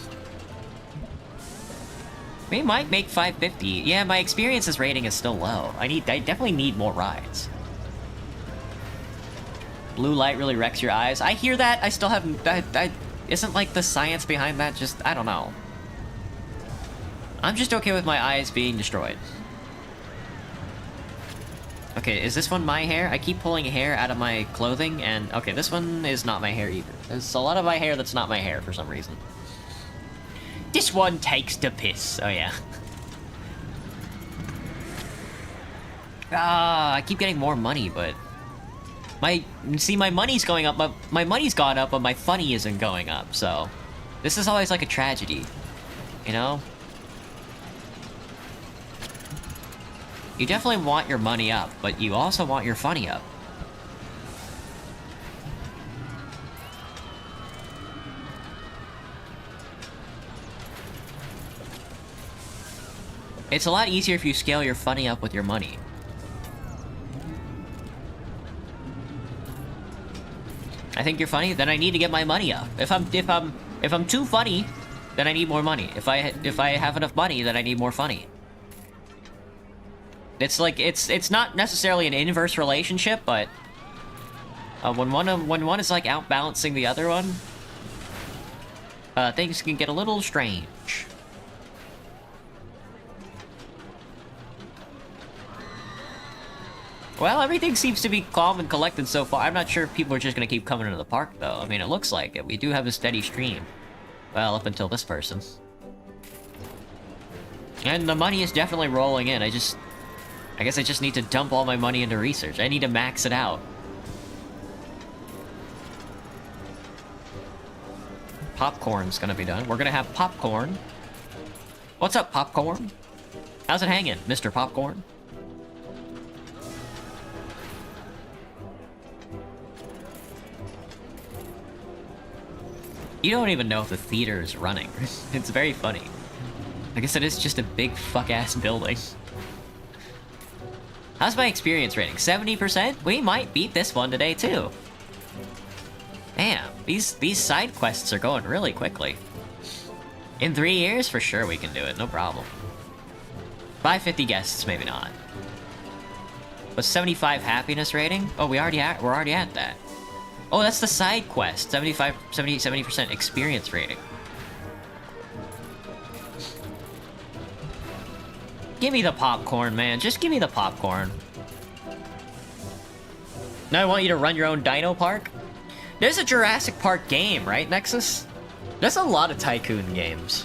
We might make 550. Yeah, my experiences rating is still low. I definitely need more rides. Blue light really wrecks your eyes. I hear that. I still haven't... isn't, like, the science behind that just... I don't know. I'm just okay with my eyes being destroyed. Okay, is this one my hair? I keep pulling hair out of my clothing, and... Okay, this one is not my hair either. There's a lot of my hair that's not my hair for some reason. This one takes the piss. Oh, yeah. I keep getting more money, but... my money's going up, but my money's gone up, but my funny isn't going up, so... This is always like a tragedy. You know? You definitely want your money up, but you also want your funny up. It's a lot easier if you scale your funny up with your money. I think you're funny, then I need to get my money up. If I'm too funny, then I need more money. If I have enough money, then I need more funny. It's like it's not necessarily an inverse relationship, but when one is like outbalancing the other one, things can get a little strange. Well, everything seems to be calm and collected so far. I'm not sure if people are just gonna keep coming into the park, though. I mean, it looks like it. We do have a steady stream. Well, up until this person. And the money is definitely rolling in. I guess I just need to dump all my money into research. I need to max it out. Popcorn's gonna be done. We're gonna have popcorn. What's up, popcorn? How's it hanging, Mr. Popcorn? You don't even know if the theater is running. It's very funny. I guess it is just a big fuck-ass building. How's my experience rating? 70%? We might beat this one today, too. Damn, these side quests are going really quickly. In 3 years, for sure we can do it, no problem. 550 guests, maybe not. But 75 happiness rating? Oh, we're already at that. Oh, that's the side quest. 70% experience rating. Give me the popcorn, man. Just give me the popcorn. Now I want you to run your own dino park? There's a Jurassic Park game, right, Nexus? There's a lot of Tycoon games.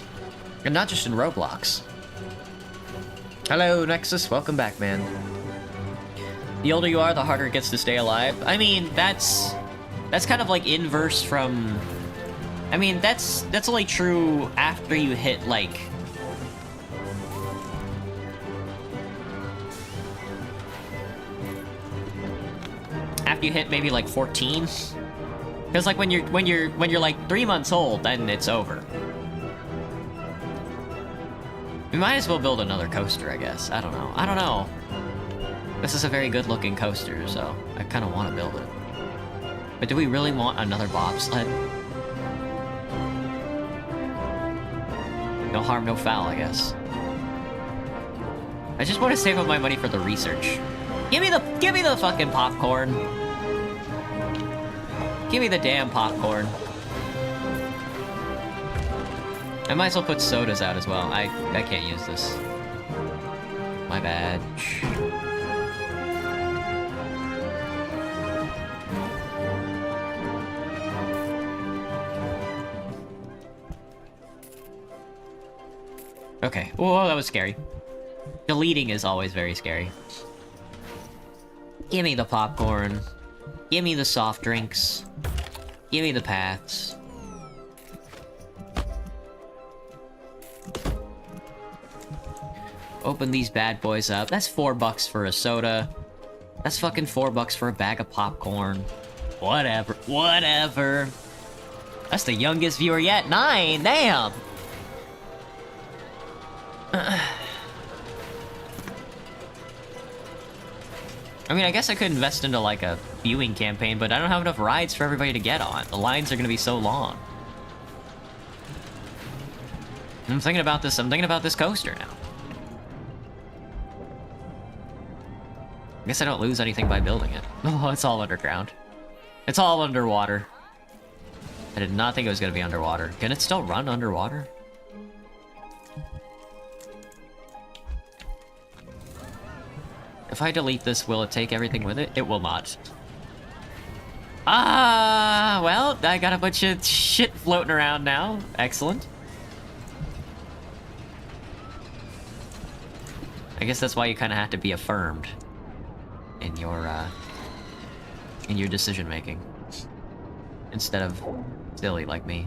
And not just in Roblox. Hello, Nexus. Welcome back, man. The older you are, the harder it gets to stay alive. I mean, that's kind of like inverse from... I mean, that's only true after you hit, like... After you hit maybe like 14. Because like when you're like 3 months old, then it's over. We might as well build another coaster, I guess. I don't know. This is a very good looking coaster, so I kind of want to build it. But do we really want another bobsled? No harm, no foul, I guess. I just want to save up my money for the research. Give me the fucking popcorn. Give me the damn popcorn. I might as well put sodas out as well. I can't use this. My bad. Okay. Whoa, that was scary. Deleting is always very scary. Give me the popcorn. Give me the soft drinks. Give me the paths. Open these bad boys up. That's $4 for a soda. That's fucking $4 for a bag of popcorn. Whatever. Whatever. That's the youngest viewer yet. 9! Damn! I mean, I guess I could invest into, like, a viewing campaign, but I don't have enough rides for everybody to get on. The lines are gonna be so long. I'm thinking about this coaster now. I guess I don't lose anything by building it. Oh, it's all underground. It's all underwater. I did not think it was gonna be underwater. Can it still run underwater? If I delete this, will it take everything with it? It will not. Ah, well, I got a bunch of shit floating around now. Excellent. I guess that's why you kind of have to be affirmed in your decision making, instead of silly like me.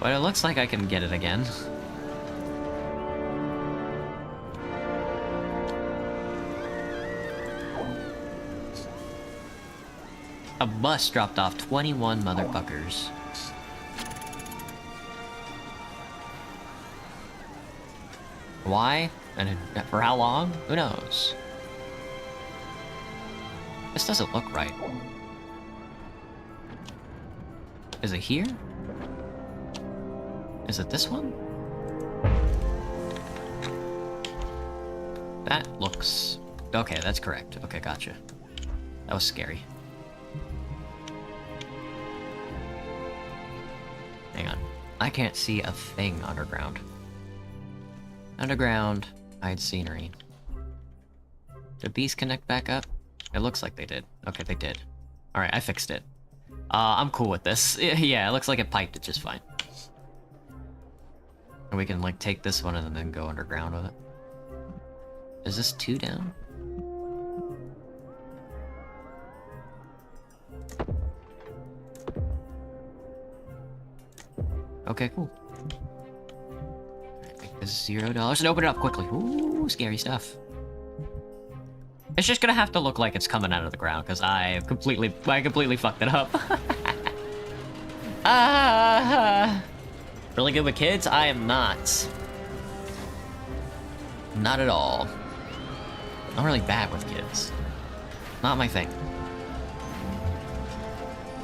But it looks like I can get it again. A bus dropped off 21 motherfuckers. Why? And for how long? Who knows? This doesn't look right. Is it here? Is it this one? That looks... Okay, that's correct. Okay, gotcha. That was scary. Hang on. I can't see a thing underground. Underground, hide scenery. Did bees connect back up? It looks like they did. Okay, they did. Alright, I fixed it. I'm cool with this. Yeah, it looks like it piped it just fine. And we can, like, take this one and then go underground with it. Is this 2 down? Okay, cool. Alright, make this $0 and open it up quickly. Ooh, scary stuff. It's just gonna have to look like it's coming out of the ground, because I completely fucked it up. Really good with kids? I am not. Not at all. I'm really bad with kids. Not my thing.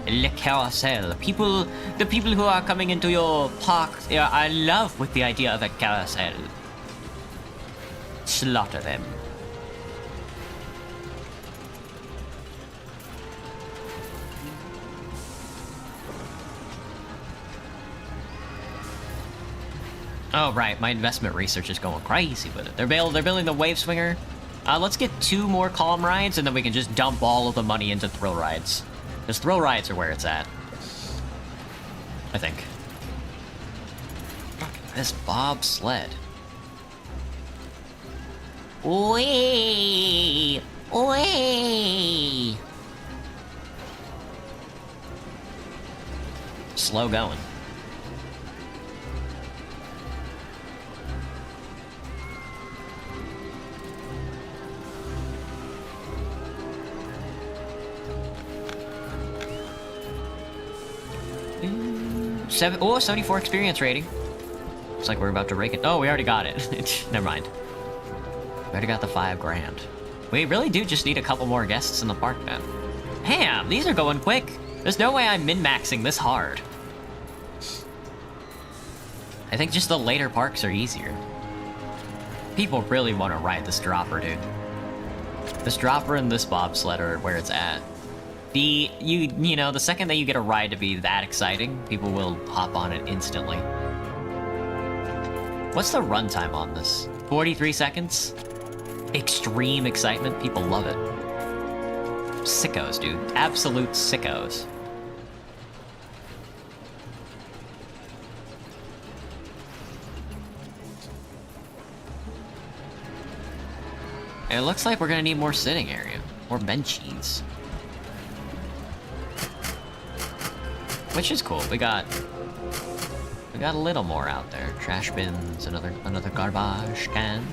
Le carousel. The people who are coming into your park are in love with the idea of a carousel. Slaughter them. Oh, right. My investment research is going crazy with it. They're building the wave swinger. Let's get 2 more calm rides, and then we can just dump all of the money into thrill rides. Because thrill rides are where it's at. I think. Fuck, this bobsled. Wee! Wee! Slow going. Oh, 74 experience rating. Looks like we're about to rake it. Oh, we already got it. Never mind. We already got the 5 grand. We really do just need a couple more guests in the park then. Damn, these are going quick. There's no way I'm min-maxing this hard. I think just the later parks are easier. People really want to ride this dropper, dude. This dropper and this bobsled are where it's at. You know, the second that you get a ride to be that exciting, people will hop on it instantly. What's the runtime on this? 43 seconds? Extreme excitement, people love it. Sickos, dude. Absolute sickos. It looks like we're gonna need more sitting area. More benchies. Which is cool. We got a little more out there. Trash bins, another garbage can.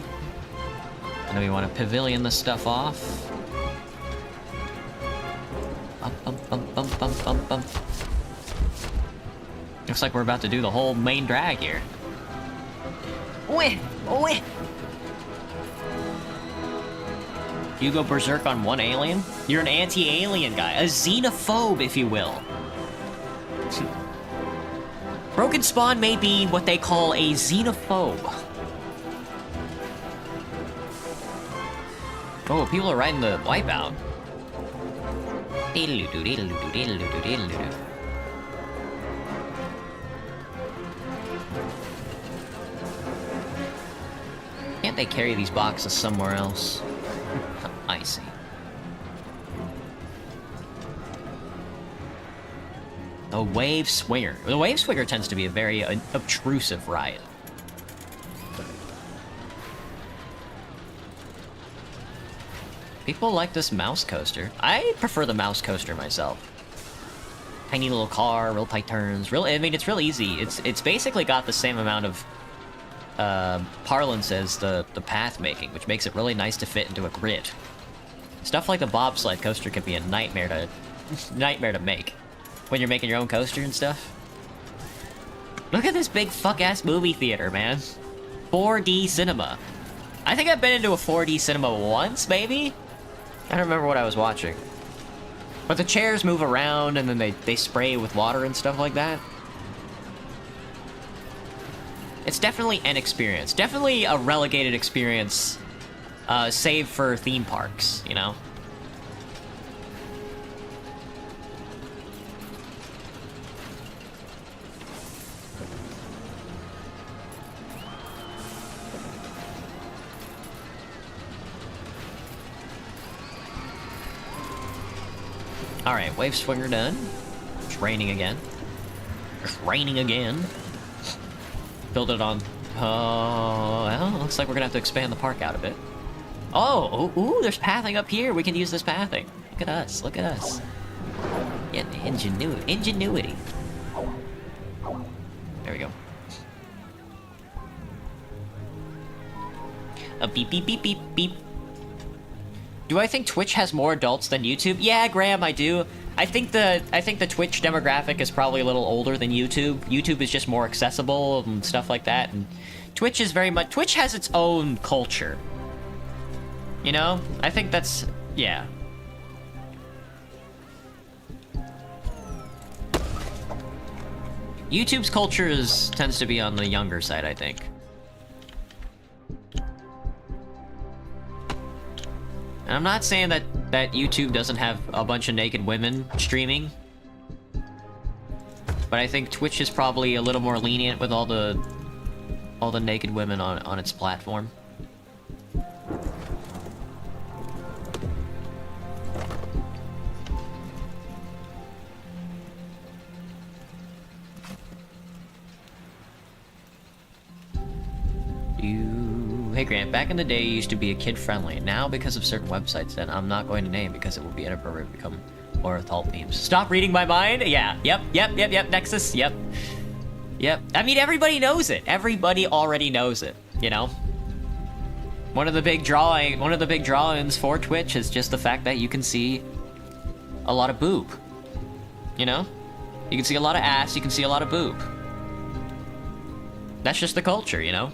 And then we want to pavilion this stuff off. Bum. Looks like we're about to do the whole main drag here. You go berserk on one alien? You're an anti-alien guy. A xenophobe, if you will. Broken Spawn may be what they call a xenophobe. Oh, people are riding the Wipeout. Can't they carry these boxes somewhere else? I see. The Wave Swinger. The Wave Swinger tends to be a very obtrusive ride. People like this mouse coaster. I prefer the mouse coaster myself. Tiny little car, real tight turns. I mean, it's real easy. It's basically got the same amount of parlance as the path making, which makes it really nice to fit into a grid. Stuff like the bobsled coaster can be a nightmare to make when you're making your own coaster and stuff. Look at this big fuck-ass movie theater, man. 4D cinema. I think I've been into a 4D cinema once, maybe? I don't remember what I was watching. But the chairs move around, and then they spray with water and stuff like that. It's definitely an experience. Definitely a relegated experience, save for theme parks, you know? Alright, wave swinger done. It's raining again. It's raining again. Build it on... well, looks like we're gonna have to expand the park out a bit. Oh, ooh, there's pathing up here. We can use this pathing. Look at us, look at us. Yeah, ingenuity. There we go. A beep, beep, beep, beep, beep. Do I think Twitch has more adults than YouTube? Yeah, Graham, I do. I think the Twitch demographic is probably a little older than YouTube. YouTube is just more accessible and stuff like that, and Twitch is very much... Twitch has its own culture. You know? I think that's... yeah. YouTube's culture tends to be on the younger side, I think. And I'm not saying that YouTube doesn't have a bunch of naked women streaming. But I think Twitch is probably a little more lenient with all the naked women on its platform. Hey Grant, back in the day you used to be a kid-friendly. Now, because of certain websites that I'm not going to name because it will be inappropriate to become more adult memes. Stop reading my mind? Yeah, yep, Nexus, yep. I mean, everybody knows it. Everybody already knows it, you know? One of the big drawings for Twitch is just the fact that you can see a lot of boob. You know? You can see a lot of ass, you can see a lot of boob. That's just the culture, you know?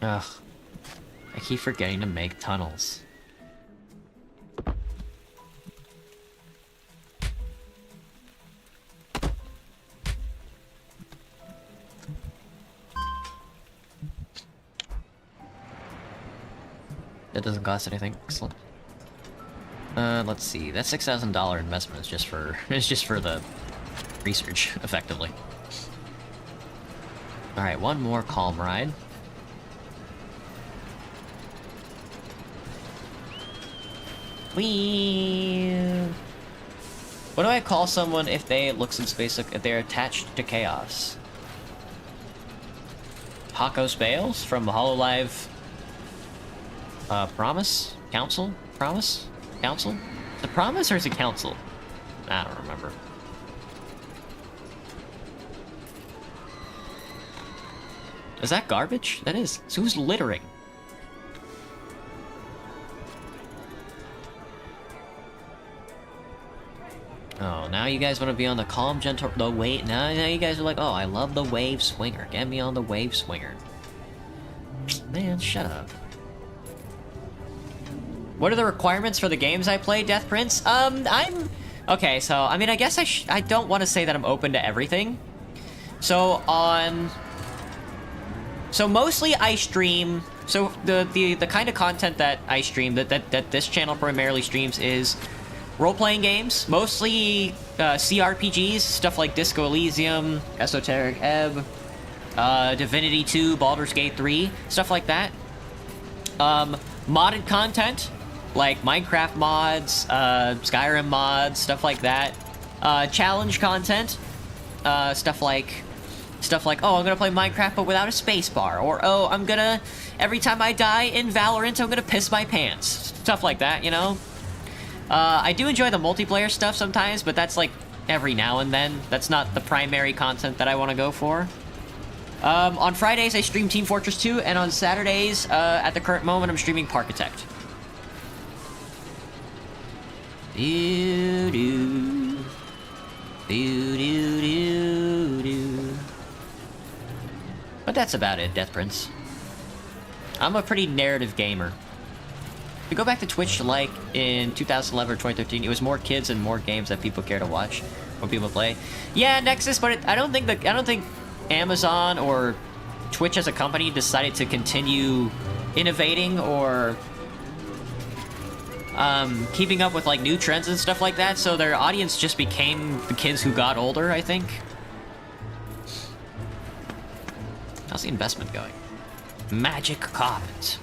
Ugh. I keep forgetting to make tunnels. That doesn't cost anything. Excellent. Let's see. That $6,000 investment is just for the research, effectively. Alright, one more calm ride. Whee! What do I call someone if they looks in space, if they're attached to chaos? Hakos Bales from HoloLive. Promise? Council? Promise? Council? Is it Promise or is it Council? I don't remember. Is that garbage? That is. So who's littering? Oh, now you guys want to be on the calm, gentle... the wave... Now you guys are like, oh, I love the wave swinger. Get me on the wave swinger. Man, shut up. What are the requirements for the games I play, Death Prince? I'm... Okay, so, I mean, I guess I don't want to say that I'm open to everything. So, So, mostly I stream... So, the kind of content that I stream, that this channel primarily streams is... role-playing games, mostly CRPGs, stuff like Disco Elysium, Esoteric Ebb, Divinity 2, Baldur's Gate 3, stuff like that. Modded content, like Minecraft mods, Skyrim mods, stuff like that. Challenge content, stuff like, oh, I'm gonna play Minecraft but without a spacebar, or oh, every time I die in Valorant, I'm gonna piss my pants. Stuff like that, you know? I do enjoy the multiplayer stuff sometimes, but that's like every now and then. That's not the primary content that I want to go for. On Fridays, I stream Team Fortress 2, and on Saturdays, at the current moment, I'm streaming Parkitect. Doo-doo. Doo-doo-doo-doo. But that's about it, Death Prince. I'm a pretty narrative gamer. If you go back to Twitch, like in 2011 or 2013, it was more kids and more games that people care to watch, more people play. Yeah, Nexus, but I don't think Amazon or Twitch as a company decided to continue innovating or keeping up with like new trends and stuff like that, so their audience just became the kids who got older, I think. How's the investment going? Magic carpet.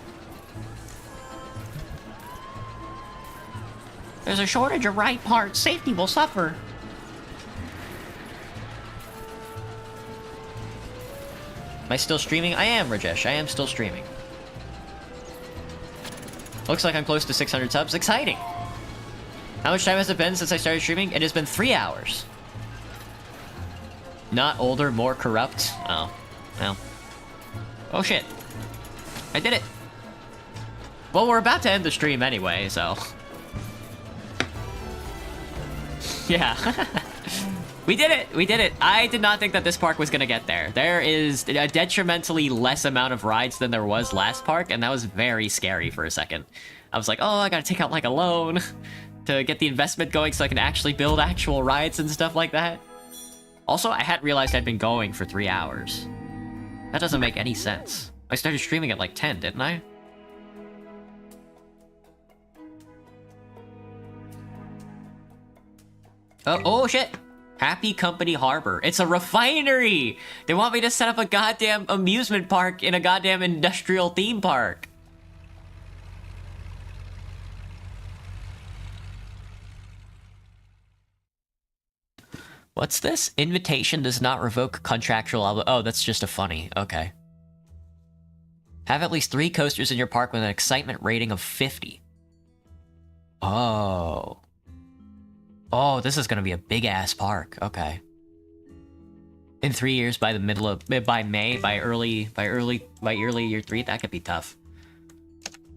There's a shortage of right parts. Safety will suffer. Am I still streaming? I am, Rajesh. I am still streaming. Looks like I'm close to 600 subs. Exciting! How much time has it been since I started streaming? It has been 3 hours. Not older, more corrupt. Oh. Well. Oh shit. I did it. Well, we're about to end the stream anyway, so... Yeah. We did it! We did it! I did not think that this park was gonna get there. There is a detrimentally less amount of rides than there was last park, and that was very scary for a second. I was like, oh, I gotta take out like a loan to get the investment going so I can actually build actual rides and stuff like that. Also, I hadn't realized I'd been going for 3 hours. That doesn't make any sense. I started streaming at like 10, didn't I? Oh shit! Happy Company Harbor. It's a refinery! They want me to set up a goddamn amusement park in a goddamn industrial theme park. What's this? Invitation does not revoke contractual Oh, that's just a funny. Okay. Have at least 3 coasters in your park with an excitement rating of 50. Oh. Oh, this is gonna be a big-ass park. Okay. In 3 years, by the middle of... by May, by early year 3, that could be tough.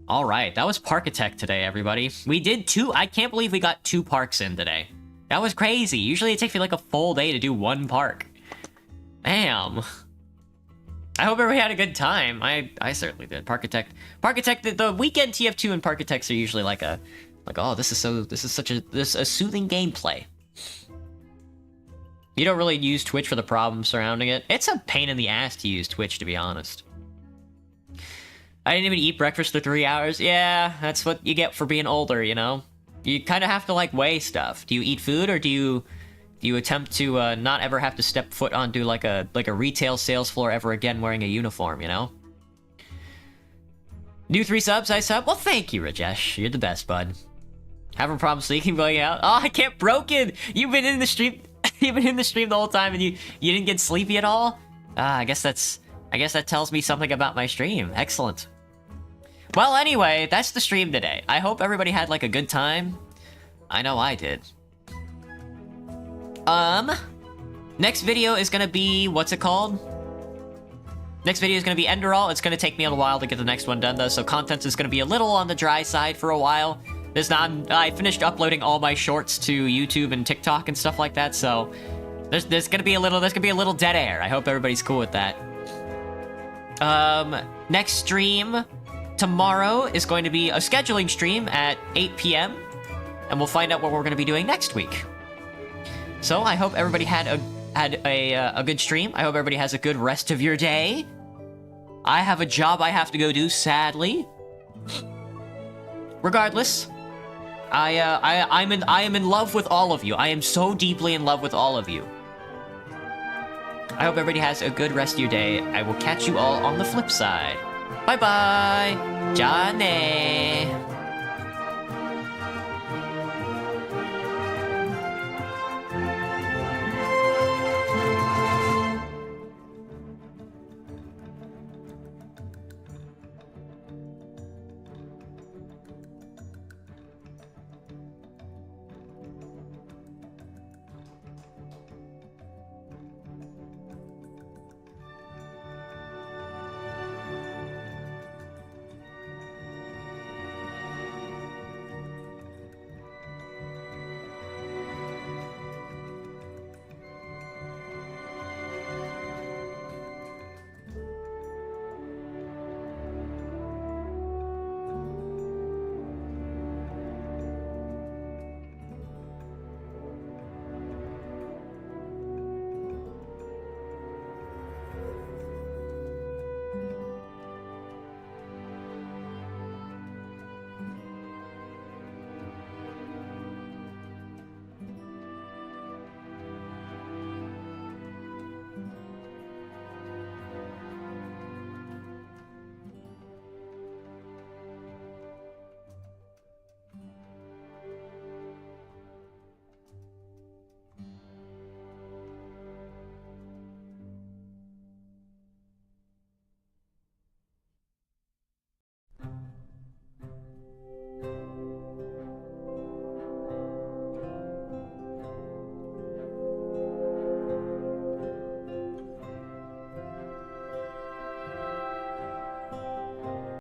Alright, that was Parkitect today, everybody. We did 2... I can't believe we got 2 parks in today. That was crazy. Usually it takes me like a full day to do 1 park. Damn. I hope everybody had a good time. I certainly did. Parkitect, the weekend TF2 and Parkitects are usually like a... like, oh, this is such a soothing gameplay. You don't really use Twitch for the problems surrounding it. It's a pain in the ass to use Twitch, to be honest. I didn't even eat breakfast for 3 hours. Yeah, that's what you get for being older, you know? You kind of have to, like, weigh stuff. Do you eat food, or do you attempt to not ever have to step foot onto, like a retail sales floor ever again wearing a uniform, you know? New 3 subs, I sub? Well, thank you, Rajesh. You're the best, bud. Having problems sleeping, going out? Oh, I can't broken! You've been in the stream... you've been in the stream the whole time and you didn't get sleepy at all? I guess that tells me something about my stream. Excellent. Well, anyway, that's the stream today. I hope everybody had, like, a good time. I know I did. Next video is gonna be... what's it called? Next video is gonna be Enderall. It's gonna take me a little while to get the next one done, though, so content is gonna be a little on the dry side for a while. I finished uploading all my shorts to YouTube and TikTok and stuff like that, so there's gonna be a little dead air. I hope everybody's cool with that. Next stream tomorrow is going to be a scheduling stream at 8 p.m. and we'll find out what we're gonna be doing next week. So I hope everybody had a good stream. I hope everybody has a good rest of your day. I have a job I have to go do, sadly. Regardless, I am in love with all of you. I am so deeply in love with all of you. I hope everybody has a good rest of your day. I will catch you all on the flip side. Bye-bye. Johnny.